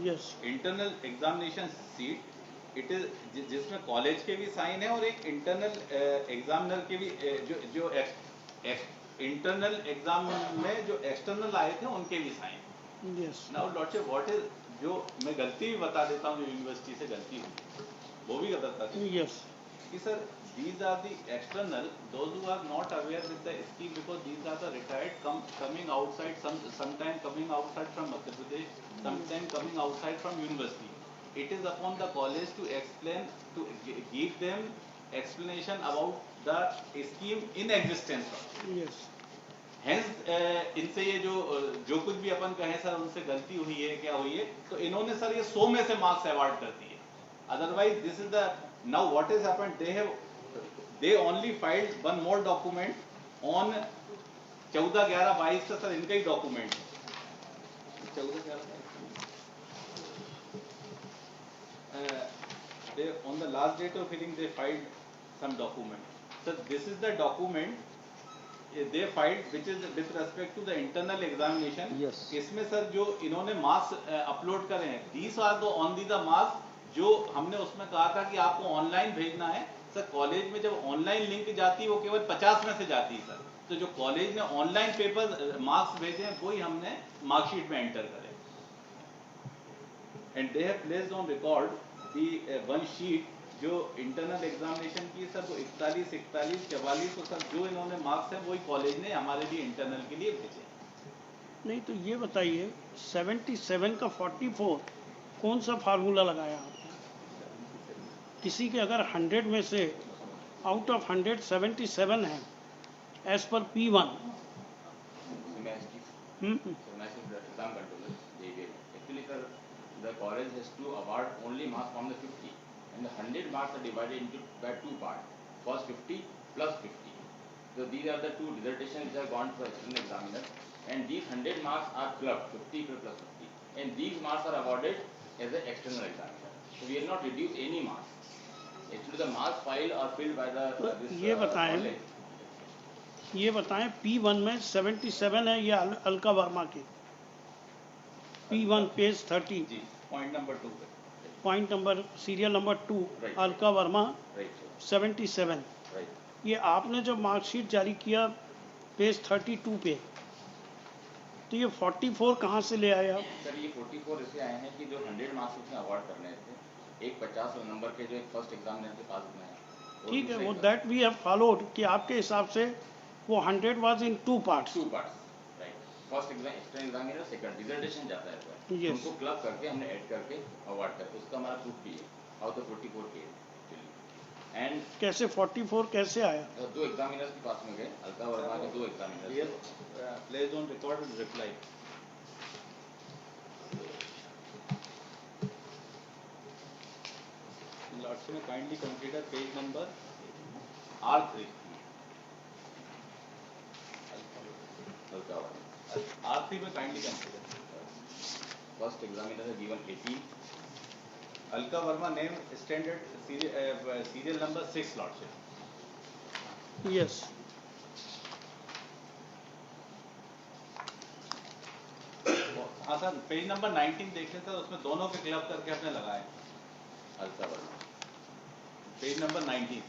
[SPEAKER 1] Yes.
[SPEAKER 3] Internal examination seat it is जिसमें college के भी sign है और एक internal examiner के भी जो internal exam में जो एक्सटर्नल आए थे उनके भी sign.
[SPEAKER 1] Yes.
[SPEAKER 3] Now lordship, what is जो मैं गलती भी बता देता हूँ, यूनिवर्सिटी से गलती हुई वो भी बता
[SPEAKER 1] Yes.
[SPEAKER 3] कि sir these are the external, those who are not aware with the scheme, because these are the retired coming outside, sometime coming outside from Madhya Pradesh, sometime coming outside from university. It is upon the college to explain, to give them explanation about the scheme in existence.
[SPEAKER 1] Yes.
[SPEAKER 3] Hence इनसे ये जो कुछ भी अपन कहें sir उनसे गलती हुई है क्या हुई है, तो इन्होंने सर ये 100 में से मार्क्स अवार्ड कर दिए. Otherwise this is the now what has happened, they only filed one more document on 14/11/22 का सर इनका ही document 14/11 they on the last date of hearing they filed some document. So this is the document they filed which is with respect to the internal examination.
[SPEAKER 2] Yes.
[SPEAKER 3] इसमें sir जो इन्होंने marks upload करे हैं, these are the only the marks जो हमने उसमें कहा था कि आपको ऑनलाइन भेजना है. सर कॉलेज में जब ऑनलाइन लिंक जाती है वो केवल 50 में से जाती है सर. तो जो कॉलेज ने ऑनलाइन पेपर मार्क्स भेजे हैं वही हमने मार्कशीट में एंटर करे. And they have placed on record the one sheet जो इंटरनल एग्जामिनेशन की सर वो 41, 41, 44, तो सर जो इन्होंने मार्क्स हैं वही कॉलेज ने हमारे लिए इंटरनल के लिए भेजे.
[SPEAKER 1] नहीं तो ये बताइए 77 का 44 कौन सा फार्मूला लगाया आपने? किसी के अगर 100 में से आउट ऑफ 100 77 है as per P1.
[SPEAKER 4] Exam controllers, they will. Actually, sir, the college has to award only marks from the 50, and the 100 marks are divided into by 2 parts. First 50 plus 50. So these are the 2 dissertations which have gone to external examiner, and these 100 marks are clubbed 50 plus 50, and these marks are awarded as the external examiner. So we have not reduced any marks. Actually, the marks filed are filled by the
[SPEAKER 1] ये बताएं
[SPEAKER 4] college.
[SPEAKER 1] ये बताएं P1 में 77 है ये अलका वर्मा की. P1 page 30
[SPEAKER 3] जी point number 2 पे
[SPEAKER 1] point number serial number 2
[SPEAKER 4] Right.
[SPEAKER 1] Alka Verma
[SPEAKER 4] Right, sir.
[SPEAKER 1] 77.
[SPEAKER 4] Right.
[SPEAKER 1] ये आपने जो मार्कशीट जारी किया पेज 32 पे, तो ये 44 कहाँ से ले आया?
[SPEAKER 4] सर ये 44 इससे आए हैं कि जो 100 मार्क्स उसमें अवार्ड करने थे, एक 50 नंबर के जो एक फर्स्ट एग्जामिनर के पास में है, और
[SPEAKER 1] ठीक है,
[SPEAKER 4] दूसरे
[SPEAKER 1] वो
[SPEAKER 4] का-
[SPEAKER 1] दैट वी हैव फॉलोड कि आपके हिसाब से वो 100 was in 2 parts.
[SPEAKER 4] 2 parts, right. First exam extra examiner, second dissertation जाता है पर
[SPEAKER 1] Yes.
[SPEAKER 4] उनको क्लब करके हमने ऐड करके अवार्ड करके उसका हमारा प्रूफ भी है हाउ द 44 के एंड
[SPEAKER 1] कैसे 44 कैसे आया?
[SPEAKER 4] 2 एग्जामिनर्स के पास में गए, अलका वर्मा के 2
[SPEAKER 3] Here,
[SPEAKER 4] examiners.
[SPEAKER 3] placed on record and reply. Lordship may kindly consider page number R3.
[SPEAKER 4] Alka Verma
[SPEAKER 3] R3 में kindly consider.
[SPEAKER 4] फर्स्ट एग्जामिनर है given 18.
[SPEAKER 3] Alka Verma name standard serial number 6 Lordship.
[SPEAKER 1] Yes.
[SPEAKER 3] हाँ सर पेज नंबर 19 देख लेते हैं, उसमें दोनों के club करके हमने लगाए.
[SPEAKER 4] Alka Verma
[SPEAKER 3] page number 19.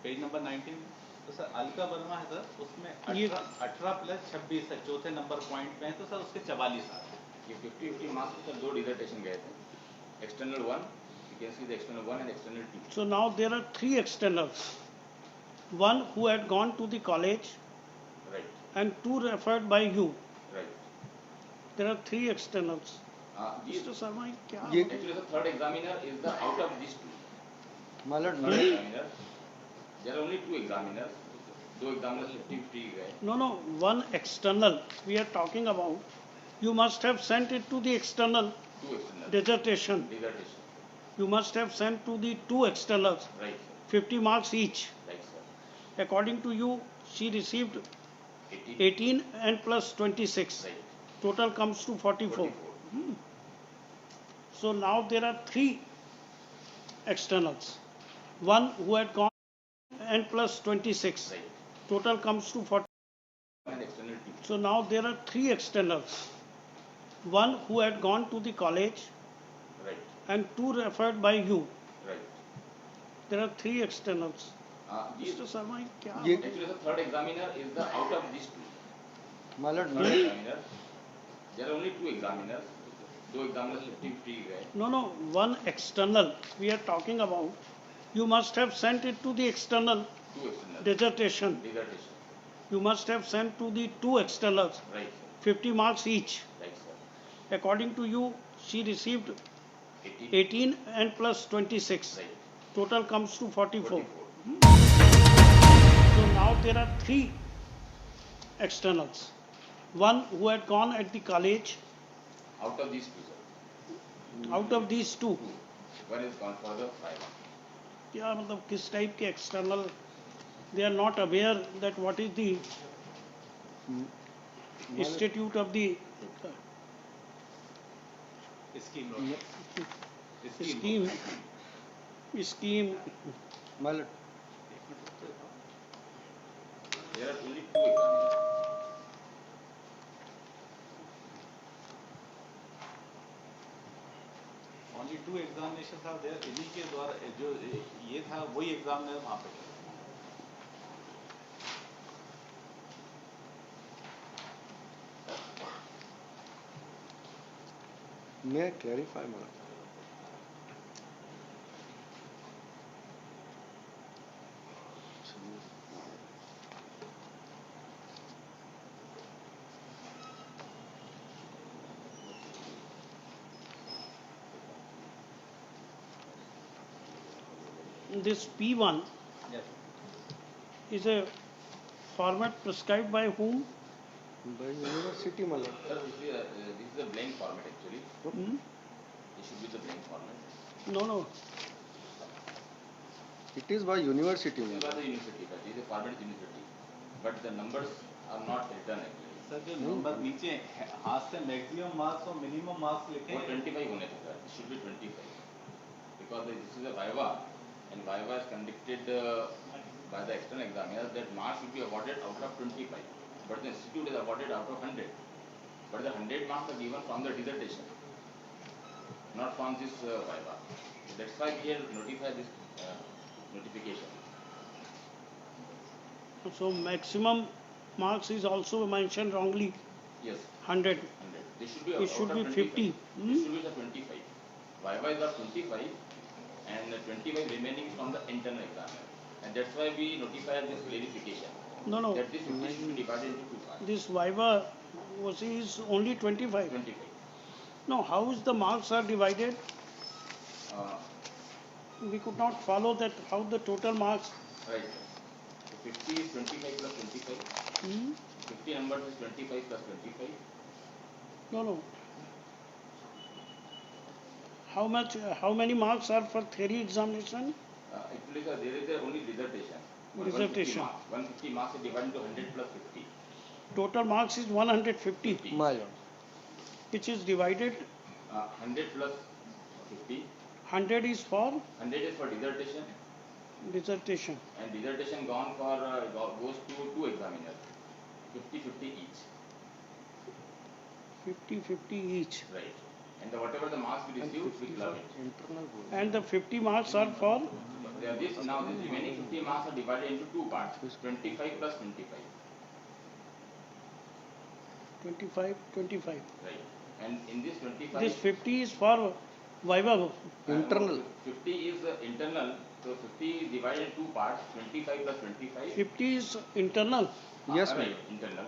[SPEAKER 3] Page number 19 तो सर अलका वर्मा है सर, उसमें
[SPEAKER 1] ये-
[SPEAKER 3] 18 प्लस 26 है, चौथे नंबर पॉइंट में है, तो सर उसके 44 आ रहे हैं.
[SPEAKER 4] ये 50 मार्क्स पर 2 डिसर्टेशन गए थे. External 1, you can see the external 1 and external 2.
[SPEAKER 1] So now there are 3 externals. One who had gone to the college
[SPEAKER 4] right,
[SPEAKER 1] and 2 referred by you.
[SPEAKER 4] Right.
[SPEAKER 1] There are 3 externals.
[SPEAKER 4] These,
[SPEAKER 1] Mr. Sharma, क्या
[SPEAKER 2] ये-
[SPEAKER 4] actually the third examiner is the out of these two.
[SPEAKER 2] My lord,
[SPEAKER 4] Third examiner, there are only two examiners. Two examiners 50-50 गए.
[SPEAKER 1] No, one external we are talking about. You must have sent it to the external
[SPEAKER 4] Two externals.
[SPEAKER 1] dissertation.
[SPEAKER 4] Dissertation.
[SPEAKER 1] You must have sent to the 2 externals,
[SPEAKER 4] Right, sir.
[SPEAKER 1] 50 marks each.
[SPEAKER 4] Right, sir.
[SPEAKER 1] According to you, she received
[SPEAKER 4] 18.
[SPEAKER 1] 18 and plus 26.
[SPEAKER 4] Right.
[SPEAKER 1] Total comes to 44.
[SPEAKER 4] 44.
[SPEAKER 1] So now there are 3 externals. One who had gone and plus 26.
[SPEAKER 4] Right.
[SPEAKER 1] Total comes to 40.
[SPEAKER 4] And external two.
[SPEAKER 1] So now there are 3 externals. One who had gone to the college
[SPEAKER 4] Right.
[SPEAKER 1] and 2 referred by you.
[SPEAKER 4] Right.
[SPEAKER 1] There are 3 externals.
[SPEAKER 4] These,
[SPEAKER 1] Mr. Sharma, क्या
[SPEAKER 2] ये-
[SPEAKER 4] actually the third examiner is the out of these two.
[SPEAKER 2] my lord,
[SPEAKER 4] Third examiner, there are only two examiners. Two examiners 50-50 गए.
[SPEAKER 1] No, one external we are talking about. You must have sent it to the external
[SPEAKER 4] Two externals.
[SPEAKER 1] dissertation.
[SPEAKER 4] Dissertation.
[SPEAKER 1] You must have sent to the 2 externals,
[SPEAKER 4] Right,
[SPEAKER 1] 50 marks each.
[SPEAKER 4] sir. Right, sir.
[SPEAKER 1] According to you, she received
[SPEAKER 4] 18.
[SPEAKER 1] 18 and plus 26.
[SPEAKER 4] Right.
[SPEAKER 1] Total comes to 44.
[SPEAKER 4] 44.
[SPEAKER 1] So now there are 3 externals. One who had gone at the college.
[SPEAKER 4] Out of these two, sir.
[SPEAKER 1] Out of these 2,
[SPEAKER 4] Two. One is gone for the five.
[SPEAKER 1] क्या मतलब किस type के external they are not aware that what is the institute of the
[SPEAKER 3] Scheme.
[SPEAKER 1] Scheme scheme
[SPEAKER 2] my lord.
[SPEAKER 4] There are only two examiners.
[SPEAKER 3] Only two examinations are there. इन्हीं के द्वारा जो ये था वही एग्जामिनर वहाँ पे.
[SPEAKER 2] May I clarify, my lord?
[SPEAKER 1] this P1
[SPEAKER 3] Yes.
[SPEAKER 1] is a format prescribed by whom?
[SPEAKER 2] By university, my lord.
[SPEAKER 4] Sir, this is a blank format actually.
[SPEAKER 1] Hmm?
[SPEAKER 4] It should be the blank format.
[SPEAKER 1] No.
[SPEAKER 2] It is by university, my
[SPEAKER 4] This is
[SPEAKER 2] lord.
[SPEAKER 4] by the university, but this is a format is university. But the numbers are not written actually.
[SPEAKER 3] Sir जो number नीचे हाथ से maximum marks और minimum marks लिखे
[SPEAKER 4] वो
[SPEAKER 3] हैं
[SPEAKER 4] 25 होने थे sir. It should be 25. Because this is a viva and viva is conducted by the external examiners, that marks should be awarded out of 25. But the institute is awarded out of 100. But the 100 marks are given from the dissertation, not from this viva. That's why we have notified this notification.
[SPEAKER 1] So maximum marks is also mentioned wrongly,
[SPEAKER 4] Yes,
[SPEAKER 1] 100.
[SPEAKER 4] 100. This should be
[SPEAKER 1] It should
[SPEAKER 4] out
[SPEAKER 1] be
[SPEAKER 4] of
[SPEAKER 1] 50.
[SPEAKER 4] 25. This should be the 25. Viva is of 25 and 25 remaining from the internal examiner. And that's why we notify this clarification.
[SPEAKER 1] No.
[SPEAKER 4] That this 50 should be divided into two parts.
[SPEAKER 1] This Viva is only 25.
[SPEAKER 4] 25.
[SPEAKER 1] No, how is the marks are divided?
[SPEAKER 4] Uh,
[SPEAKER 1] We could not follow that, how the total marks.
[SPEAKER 4] right. So 50 is 25 plus 25.
[SPEAKER 1] Hmm?
[SPEAKER 4] 50 numbers is 25 plus 25.
[SPEAKER 1] No. How many marks are for theory examination?
[SPEAKER 4] Actually, sir, there is only dissertation.
[SPEAKER 1] Dissertation.
[SPEAKER 4] 150 marks is divided into 100 plus 50.
[SPEAKER 1] Total marks is 150,
[SPEAKER 2] My lord.
[SPEAKER 1] which is divided.
[SPEAKER 4] 100 plus 50.
[SPEAKER 1] 100 is for
[SPEAKER 4] 100 is for dissertation.
[SPEAKER 1] dissertation.
[SPEAKER 4] And dissertation gone for goes to two examiners, 50-50 each,
[SPEAKER 1] 50 each.
[SPEAKER 4] right? And whatever the marks we receive, we club it.
[SPEAKER 2] Internal board.
[SPEAKER 1] And the 50 marks are for
[SPEAKER 4] This remaining 50 marks are divided into two parts, 25 plus 25,
[SPEAKER 1] 25.
[SPEAKER 4] right? And in this 25,
[SPEAKER 1] This 50 is for Viva.
[SPEAKER 2] Internal.
[SPEAKER 4] 50 is internal, so 50 is divided in two parts, 25 plus 25.
[SPEAKER 1] 50 is internal.
[SPEAKER 2] Yes,
[SPEAKER 4] right,
[SPEAKER 2] ma'am.
[SPEAKER 4] internal.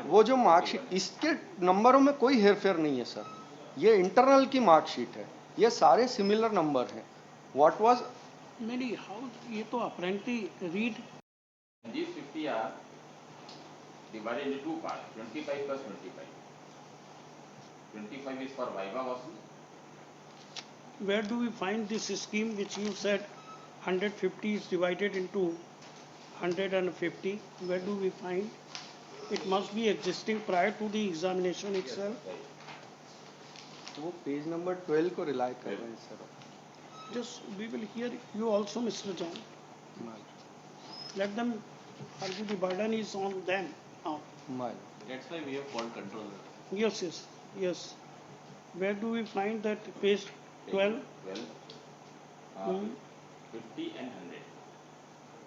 [SPEAKER 2] वो जो marksheet, इसके नंबरों में कोई हेरफेर नहीं है sir, ये इंटरनल की मार्कशीट है, ये सारे सिमिलर नंबर हैं. व्हाट वाज
[SPEAKER 1] नहीं, हाउ, ये तो apparently read
[SPEAKER 4] These 50 are divided into two parts, 25 plus 25. 25 is for Viva Vasu.
[SPEAKER 1] where do we find this scheme which you said 150 is divided into 150? Where do we find? It must be existing prior to the examination itself.
[SPEAKER 2] वो page number 12 को rely कर रहे हैं sir.
[SPEAKER 1] Just we will hear you also, Mr. John. Let them argue, the burden is on them now.
[SPEAKER 3] That's why we have called controller.
[SPEAKER 1] Yes, yes, yes. Where do we find that page 12?
[SPEAKER 4] 12.
[SPEAKER 1] Hmm.
[SPEAKER 4] 50 and 100.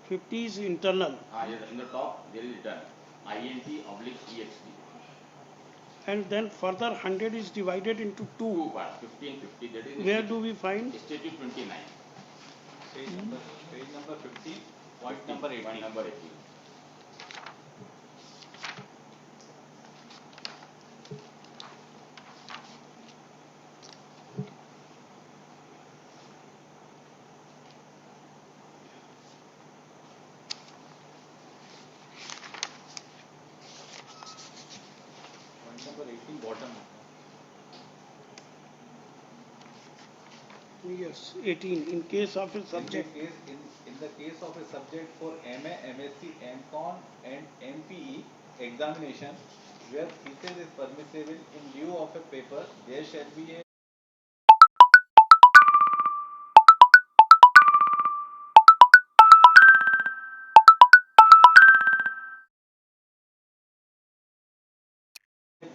[SPEAKER 1] 50 is internal.
[SPEAKER 4] In the top there is written INT/EXT.
[SPEAKER 1] And then further 100 is divided into two.
[SPEAKER 4] Two parts, 50 and 50. That is
[SPEAKER 1] Where do we find?
[SPEAKER 4] Statute 29.
[SPEAKER 3] Page number 50, point number 18.
[SPEAKER 4] Point number 18.
[SPEAKER 3] Point number 18, bottom.
[SPEAKER 1] Yes, 18. In case of a subject.
[SPEAKER 3] In the case of a subject for MA, MSc, MCon and MPE examination, where thesis is permissible in lieu of a paper, there shall be a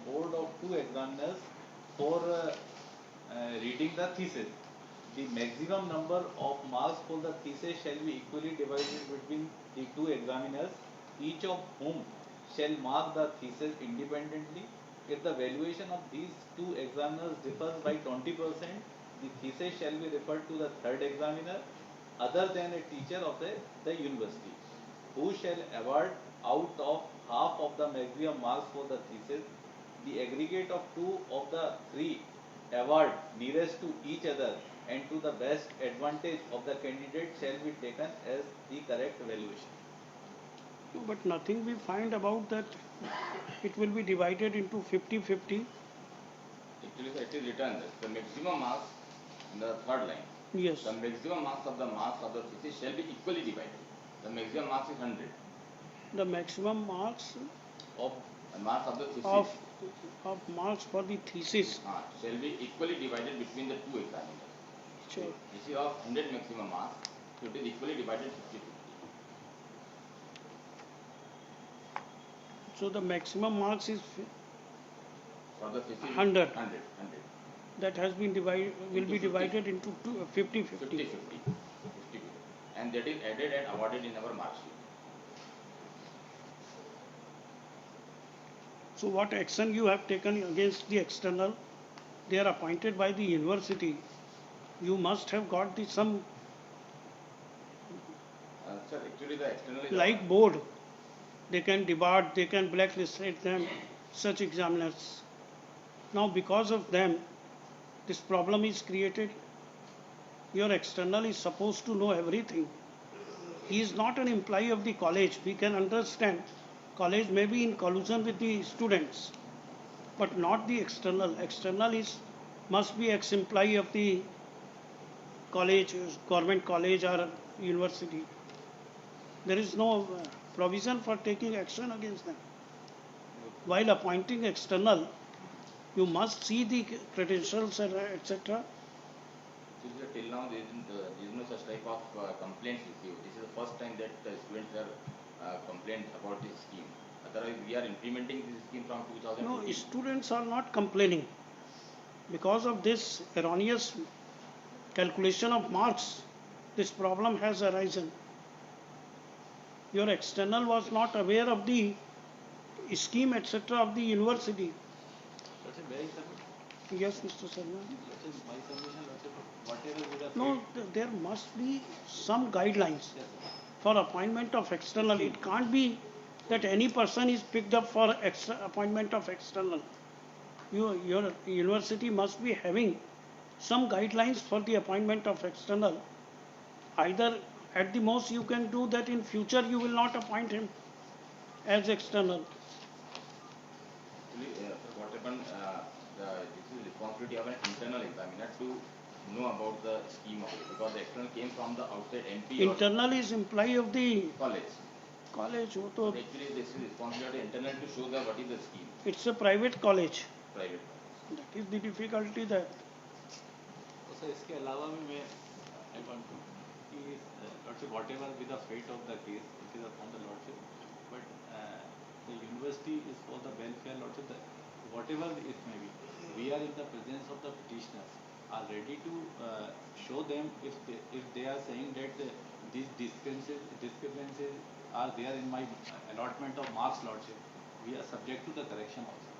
[SPEAKER 3] board of 2 examiners for reading the thesis. The maximum number of marks for the thesis shall be equally divided between the 2 examiners, each of whom shall mark the thesis independently. If the valuation of these 2 examiners differs by 20%, the thesis shall be referred to the third examiner, other than a teacher of the university, who shall award out of half of the maximum marks for the thesis. The aggregate of 2 of the 3 award nearest to each other and to the best advantage of the candidate shall be taken as the correct valuation.
[SPEAKER 1] But nothing we find about that it will be divided into 50-50.
[SPEAKER 4] Actually, it is written that the maximum marks in the third line.
[SPEAKER 1] Yes.
[SPEAKER 4] The maximum marks of the thesis shall be equally divided. The maximum marks is 100.
[SPEAKER 1] The maximum marks
[SPEAKER 4] Of the marks of the thesis
[SPEAKER 1] of marks for the thesis.
[SPEAKER 4] Shall be equally divided between the 2 examiners.
[SPEAKER 1] Sure.
[SPEAKER 4] This is of 100 maximum marks, so it is equally divided 50-50.
[SPEAKER 1] So the maximum marks is
[SPEAKER 4] For the thesis,
[SPEAKER 1] 100.
[SPEAKER 4] 100.
[SPEAKER 1] That has been divided, will be divided into 50-50.
[SPEAKER 4] 50-50. And that is added and awarded in our mark sheet.
[SPEAKER 1] So what action you have taken against the external? They are appointed by the university. You must have got some
[SPEAKER 4] Sir, actually the external is
[SPEAKER 1] like board. They can debar, they can blacklist them, such examiners. Now because of them, this problem is created. Your external is supposed to know everything. He is not an employee of the college. We can understand. College may be in collusion with the students, but not the external. External must be ex-employee of the college, government college or university. There is no provision for taking action against them. While appointing external, you must see the credentials, etc.
[SPEAKER 4] till now there is no such type of complaints received. This is the first time that students are complained about this scheme. Otherwise, we are implementing this scheme from 2014.
[SPEAKER 1] No, students are not complaining. Because of this erroneous calculation of marks, this problem has arisen. Your external was not aware of the scheme, etc. of the university.
[SPEAKER 3] That's a very simple.
[SPEAKER 1] Yes, Mr. Sarma.
[SPEAKER 3] That is my submission. Whatever would have
[SPEAKER 1] No, there must be some guidelines
[SPEAKER 3] Yes,
[SPEAKER 1] for appointment of external. It can't be that any person is picked up for extra appointment of external. Your university must be having some guidelines for the appointment of external. Either at the most you can do that in future you will not appoint him as external.
[SPEAKER 4] Actually, what happened, this is responsibility of an internal examiner to know about the scheme of it, because the external came from the outside MP
[SPEAKER 1] Internal is employee of the
[SPEAKER 4] or college.
[SPEAKER 1] college. वो
[SPEAKER 4] So
[SPEAKER 1] तो
[SPEAKER 4] actually, this is responsibility of the internal to show the what is the scheme,
[SPEAKER 1] it's a private college.
[SPEAKER 4] private.
[SPEAKER 1] That is the difficulty that.
[SPEAKER 3] तो sir इसके अलावा भी मैं I want to कि lordship whatever be the fate of the case, it is upon the lordship, but the university is for the welfare lordship. Whatever it may be, we are in the presence of the petitioners, are ready to show them if they are saying that these discrepancies are there in my allotment of marks lordship, we are subject to the correction also.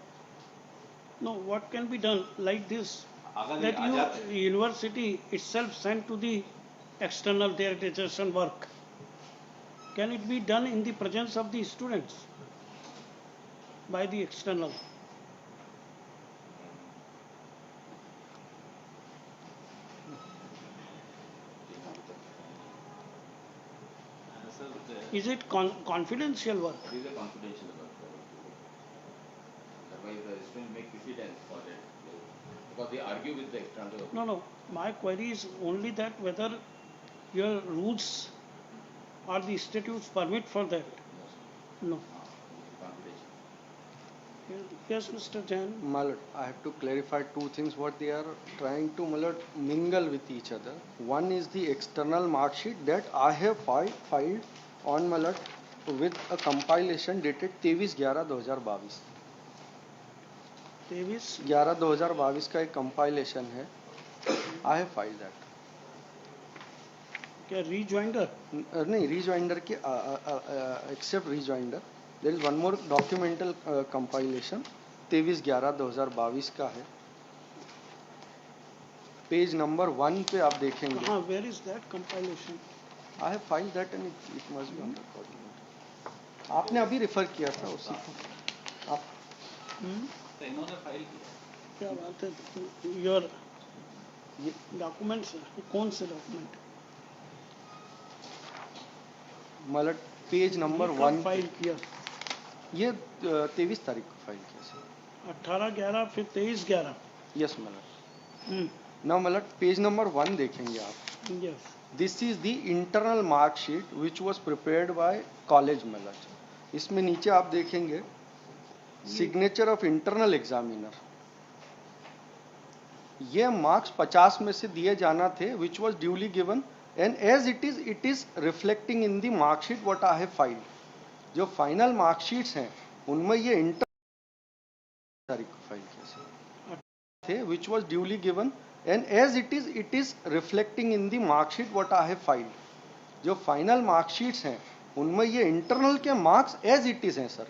[SPEAKER 1] No, what can be done like this?
[SPEAKER 3] अगर
[SPEAKER 1] That
[SPEAKER 3] ये आजाद
[SPEAKER 1] university itself sent to the external their dissertation work. Can it be done in the presence of the students by the external?
[SPEAKER 3] sir,
[SPEAKER 1] Is it confidential work?
[SPEAKER 4] It is a confidential work. Otherwise, the student make precedence for that, because they argue with the external.
[SPEAKER 1] No. My query is only that whether your rules or the statutes permit for that. No.
[SPEAKER 4] Confidential.
[SPEAKER 1] Yes, Mr. Jain.
[SPEAKER 2] My lord, I have to clarify two things. What they are trying to, my lord, mingle with each other. One is the external mark sheet that I have filed on, my lord, with a compilation dated 23/11/2022. 23/11/2022 का एक compilation है. I have filed that.
[SPEAKER 1] क्या rejoinder?
[SPEAKER 2] नहीं, rejoinder के except rejoinder, there is one more documental compilation 23/11/2022 का है. Page number 1 पे आप देखेंगे.
[SPEAKER 1] हाँ, where is that compilation?
[SPEAKER 2] I have filed that and it must be on recording. आपने अभी रेफर किया था उसी को. आप
[SPEAKER 3] तो इन्होंने फाइल किया.
[SPEAKER 1] क्या बात है? Your
[SPEAKER 2] ये
[SPEAKER 1] documents कौन से document?
[SPEAKER 2] मतलब पेज नंबर 1
[SPEAKER 1] फाइल किया.
[SPEAKER 2] ये 23 तारीख को फाइल किया सर.
[SPEAKER 1] 18/11 फिर 23/11.
[SPEAKER 2] यस मतलब ना मतलब पेज नंबर 1 देखेंगे आप.
[SPEAKER 1] Yes.
[SPEAKER 2] This is the internal mark sheet which was prepared by college मतलब. इसमें नीचे आप देखेंगे सिग्नेचर ऑफ इंटरनल एग्जामिनर. ये मार्क्स 50 में से दिए जाना थे which was duly given and as it is reflecting in the mark sheet what I have filed. जो फाइनल मार्कशीट्स हैं उनमें ये इंटर तारीख को फाइल किया थे which was duly given and as it is reflecting in the mark sheet what I have filed. जो final marksheets हैं उनमें ये इंटरनल के मार्क्स as it is हैं sir.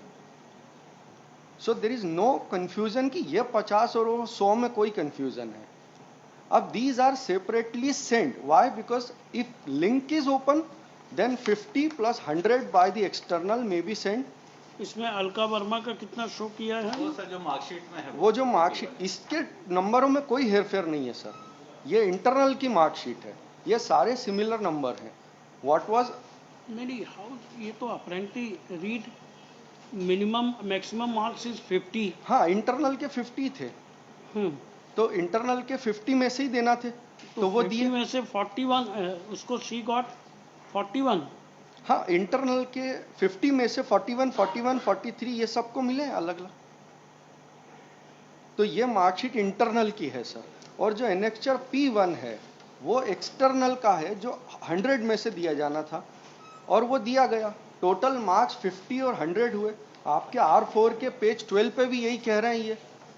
[SPEAKER 2] So there is no confusion कि ये 50 और 100 में कोई confusion है. अब these are separately sent. Why? Because if link is open, then 50 plus 100 by the external may be sent.
[SPEAKER 1] इसमें अलका वर्मा का कितना शो किया है?
[SPEAKER 3] वो सर जो मार्कशीट में है
[SPEAKER 2] वो जो मार्कशीट इसके नंबरों में कोई हेरफेर नहीं है सर. ये इंटरनल की मार्कशीट है. ये सारे सिमिलर नंबर हैं. What was
[SPEAKER 1] नहीं हाउ ये तो apparently read minimum maximum marks is 50.
[SPEAKER 2] हाँ इंटरनल के 50 थे तो इंटरनल के 50 में से ही देना थे तो वो
[SPEAKER 1] 50
[SPEAKER 2] दिए.
[SPEAKER 1] में से 41 उसको शी गॉट 41.
[SPEAKER 2] हाँ इंटरनल के 50 में से 41, 41, 43 ये सबको मिले अलग अलग. तो ये मार्कशीट इंटरनल की है सर. और जो एनेक्चर P1 है वो एक्सटर्नल का है जो 100 में से दिया जाना था और वो दिया गया. टोटल मार्क्स 50 और 100 हुए. आपके R4 के पेज 12 पे भी यही कह रहे हैं ये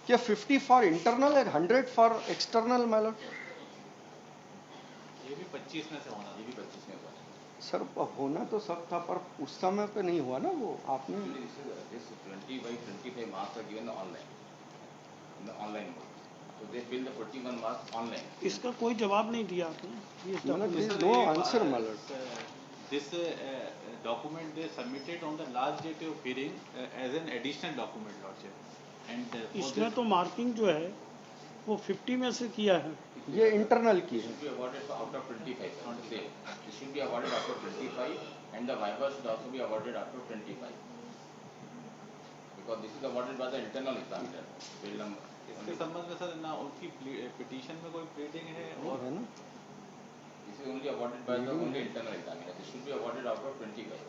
[SPEAKER 2] कि 50 for internal and 100 for external. मतलब
[SPEAKER 3] ये भी 25 में से होना.
[SPEAKER 4] ये भी 25 में हुआ.
[SPEAKER 2] सर होना तो सब था पर उस समय पे नहीं हुआ ना वो आपने.
[SPEAKER 4] This 20/25 marks are given online, in the online mode. So they fill the 41 marks online.
[SPEAKER 1] इसका कोई जवाब नहीं दिया आपने.
[SPEAKER 2] मतलब there is no answer मतलब.
[SPEAKER 3] this document they submitted on the last date of hearing as an additional document, Lordship. And for
[SPEAKER 1] इसमें
[SPEAKER 3] this,
[SPEAKER 1] तो मार्किंग जो है वो 50 में से किया है.
[SPEAKER 2] ये इंटरनल की
[SPEAKER 4] It
[SPEAKER 2] है.
[SPEAKER 4] should be awarded out of 25, sir. Say, it should be awarded out of 25, and the viva should also be awarded out of 25. Because this is awarded by the internal examiner. Bill number.
[SPEAKER 3] इसके संबंध में sir ना उनकी petition में कोई pleading है और
[SPEAKER 2] है ना?
[SPEAKER 4] This is only awarded by the only internal examiner. This should be awarded out of 25.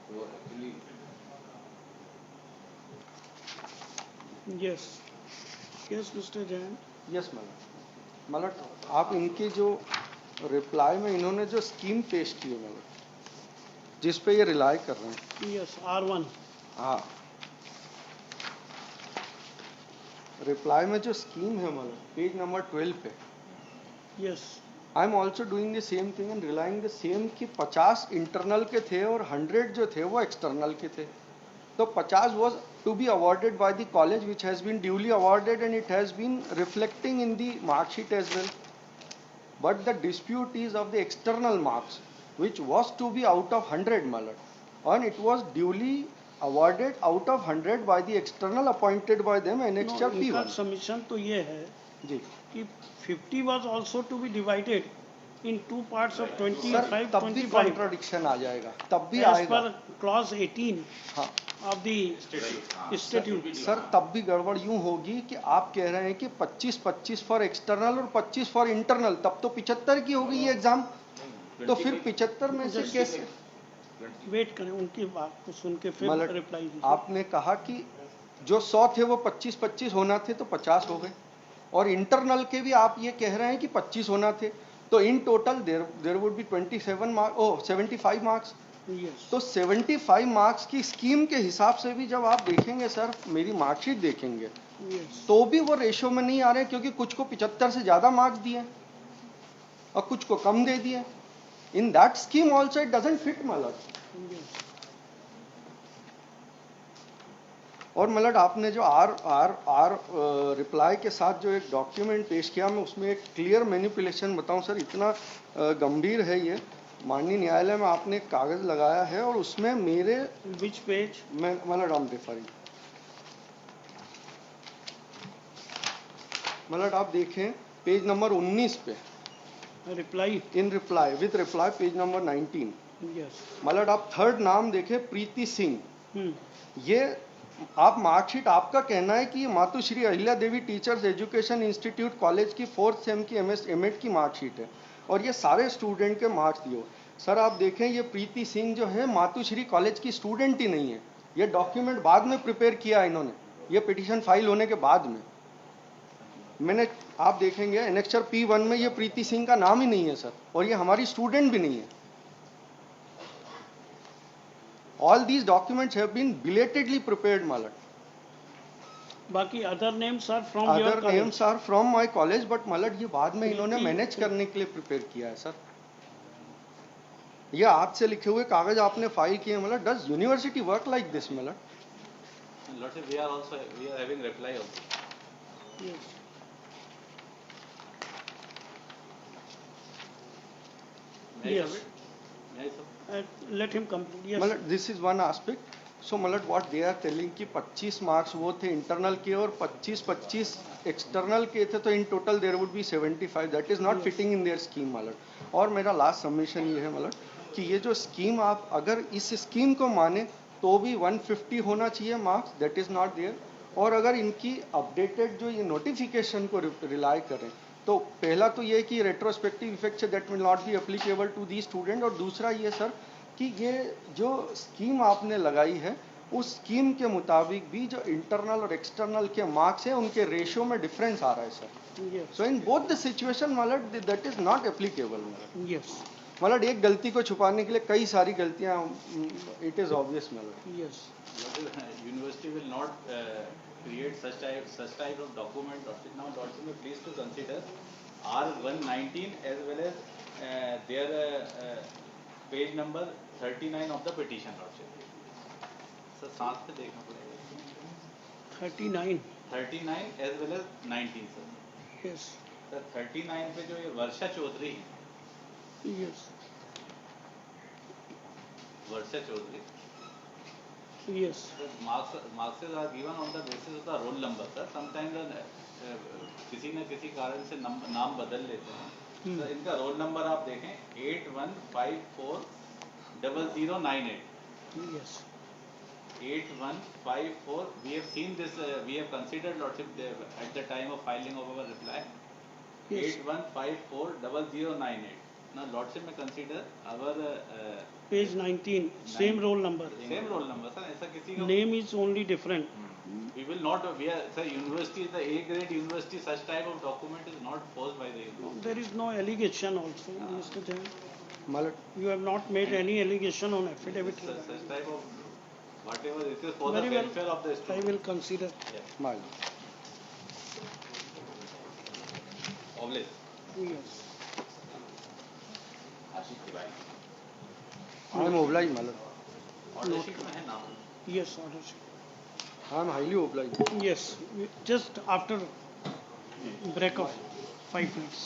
[SPEAKER 4] So actually,
[SPEAKER 1] yes yes mister Jain.
[SPEAKER 2] Yes madam. मतलब आप इनके जो रिप्लाई में इन्होंने जो स्कीम पेश की है मैडम, जिस पे ये रिलाई कर रहे हैं.
[SPEAKER 1] Yes R1.
[SPEAKER 2] हाँ, रिप्लाई में जो स्कीम है मतलब पेज नंबर 12 पे,
[SPEAKER 1] yes
[SPEAKER 2] I am also doing the same thing and relying the same कि 50 इंटरनल के थे और 100 जो थे वो एक्सटर्नल के थे. तो 50 was to be awarded by the college, which has been duly awarded and it has been reflecting in the mark sheet as well. But the dispute is of the external marks, which was to be out of 100 malad, and it was duly awarded out of 100 by the external appointed by them annexure
[SPEAKER 1] इनका
[SPEAKER 2] P1.
[SPEAKER 1] Submission तो ये है
[SPEAKER 2] जी
[SPEAKER 1] कि 50 was also to be divided in two parts of
[SPEAKER 2] sir,
[SPEAKER 1] 25
[SPEAKER 2] तब भी
[SPEAKER 1] 25
[SPEAKER 2] contradiction आ जाएगा, तब भी
[SPEAKER 1] as
[SPEAKER 2] आएगा.
[SPEAKER 1] per clause 18
[SPEAKER 2] हाँ
[SPEAKER 1] of the statute.
[SPEAKER 2] सर, तब भी गड़बड़ यूं होगी कि आप कह रहे हैं कि 25 फॉर एक्सटर्नल और 25 फॉर इंटरनल, तब तो 75 की होगी ये एग्जाम. तो फिर 75 में से कैसे?
[SPEAKER 1] वेट करें, उनकी बात को सुन के फिर
[SPEAKER 2] मतलब
[SPEAKER 1] रिप्लाई दीजिए.
[SPEAKER 2] आपने कहा कि जो 100 थे वो 25 होना थे तो 50 हो गए, और इंटरनल के भी आप ये कह रहे हैं कि 25 होना थे, तो in total there would be 27 marks 75 marks.
[SPEAKER 1] Yes
[SPEAKER 2] तो 75 मार्क्स की स्कीम के हिसाब से भी जब आप देखेंगे सर, मेरी मार्कशीट देखेंगे,
[SPEAKER 1] यस
[SPEAKER 2] तो भी वो रेशो में नहीं आ रहे, क्योंकि कुछ को 75 से ज्यादा मार्क्स दिए और कुछ को कम दे दिए. In that scheme also it doesn't fit my lord.
[SPEAKER 1] Yes
[SPEAKER 2] और मलड आपने जो आर रिप्लाई के साथ जो एक डॉक्यूमेंट पेश किया, मैं उसमें एक क्लियर मैनिपुलेशन बताऊं सर, इतना गंभीर है ये. माननीय न्यायालय में आपने एक कागज लगाया है और उसमें मेरे
[SPEAKER 1] विच पेज?
[SPEAKER 2] मैं मलड आम रेफरिंग, मलड आप देखें पेज नंबर 19 पे,
[SPEAKER 1] reply.
[SPEAKER 2] In reply with reply page number 19.
[SPEAKER 1] Yes
[SPEAKER 2] my lord आप थर्ड नाम देखें, प्रीति सिंह. ये आप मार्कशीट, आपका कहना है कि ये मातुश्री अहिल्या देवी टीचर्स एजुकेशन इंस्टीट्यूट कॉलेज की 4th सेम की MS एमएड की मार्कशीट है और ये सारे स्टूडेंट के मार्क्स दिए. सर आप देखें, ये प्रीति सिंह जो है मातुश्री कॉलेज की स्टूडेंट ही नहीं है. ये डॉक्यूमेंट बाद में प्रिपेयर किया इन्होंने, ये पिटीशन फाइल होने के बाद में. मैंने, आप देखेंगे एनेक्चर P1 में ये प्रीति सिंह का नाम ही नहीं है सर, और ये हमारी स्टूडेंट भी नहीं है. All these documents have been belatedly prepared, my lord.
[SPEAKER 1] बाकी other names are from your
[SPEAKER 2] Other
[SPEAKER 1] college.
[SPEAKER 2] names are from my college, but my lord ये बाद में इन्होंने मैनेज करने के लिए प्रिपेयर किया है सर. ये आपसे लिखे हुए कागज आपने फाइल किए, मतलब does university work like this, my lord?
[SPEAKER 3] Lordship, we are having reply also.
[SPEAKER 1] Yes
[SPEAKER 3] May I
[SPEAKER 1] Yes.
[SPEAKER 3] submit? May I submit?
[SPEAKER 1] Let him complete. Yes
[SPEAKER 2] मतलब दिस इज वन एस्पेक्ट. सो मतलब व्हाट दे आर टेलिंग कि 25 marks वो थे internal के और 25 external के थे, तो in total there would be 75. That is not fitting in their scheme मतलब. और मेरा लास्ट सबमिशन ये है मतलब कि ये जो स्कीम, आप अगर इस स्कीम को माने तो भी 150 होना चाहिए marks, that is not there. और अगर इनकी अपडेटेड जो ये नोटिफिकेशन को रिलाई करें, तो पहला तो ये कि रेट्रोस्पेक्टिव इफेक्ट से that will not be applicable to the student, और दूसरा ये सर कि ये जो स्कीम आपने लगाई है उस स्कीम के मुताबिक भी जो इंटरनल और एक्सटर्नल के मार्क्स हैं उनके रेशियो में डिफरेंस आ रहा है sir.
[SPEAKER 1] Yes
[SPEAKER 2] so in both the situation मतलब that is not applicable.
[SPEAKER 1] Yes
[SPEAKER 2] मतलब एक गलती को छुपाने के लिए कई सारी गलतियां, इट इज ऑब्वियस मतलब.
[SPEAKER 1] Yes
[SPEAKER 3] University will not create such type of document. Now, Lordship, please to consider R119 as well as their page number 39 of the petition, Lordship. Sir, साथ में देखना पड़ेगा.
[SPEAKER 1] 39.
[SPEAKER 3] 39 as well as 19, sir.
[SPEAKER 1] Yes
[SPEAKER 3] Sir, 39 पे जो ये वर्षा चौधरी है,
[SPEAKER 1] yes
[SPEAKER 3] Varsha Chaudhary.
[SPEAKER 1] Yes.
[SPEAKER 3] The marks are given on the basis of the roll number, sir. Sometimes किसी न किसी कारण से नाम बदल लेते हैं. सर इनका रोल नंबर आप देखें 81540098.
[SPEAKER 1] Yes.
[SPEAKER 3] 8154. We have seen this. We have considered lordship at the time of filing of our reply.
[SPEAKER 1] Yes.
[SPEAKER 3] 81540098. Now lordship may consider our
[SPEAKER 1] Page 19. Same roll number.
[SPEAKER 3] same roll number, sir. ऐसा किसी का
[SPEAKER 1] Name is only different.
[SPEAKER 3] we will not. We are, sir. University is the A grade university. Such type of document is not forced by the university.
[SPEAKER 1] There is no allegation also, Mr. Jain.
[SPEAKER 2] My lord,
[SPEAKER 1] You have not made any allegation on affidavit.
[SPEAKER 3] Such type of whatever it is for
[SPEAKER 1] Very
[SPEAKER 3] the
[SPEAKER 1] well.
[SPEAKER 3] welfare of the
[SPEAKER 1] I
[SPEAKER 3] student.
[SPEAKER 1] will consider.
[SPEAKER 2] my lord.
[SPEAKER 3] Obvious.
[SPEAKER 1] Yes.
[SPEAKER 4] Ashish Tiwari.
[SPEAKER 2] I am obliged, my lord.
[SPEAKER 3] Order sheet में है नाम.
[SPEAKER 1] Yes, order.
[SPEAKER 2] I am highly obliged.
[SPEAKER 1] Yes. Just after break of 5 minutes.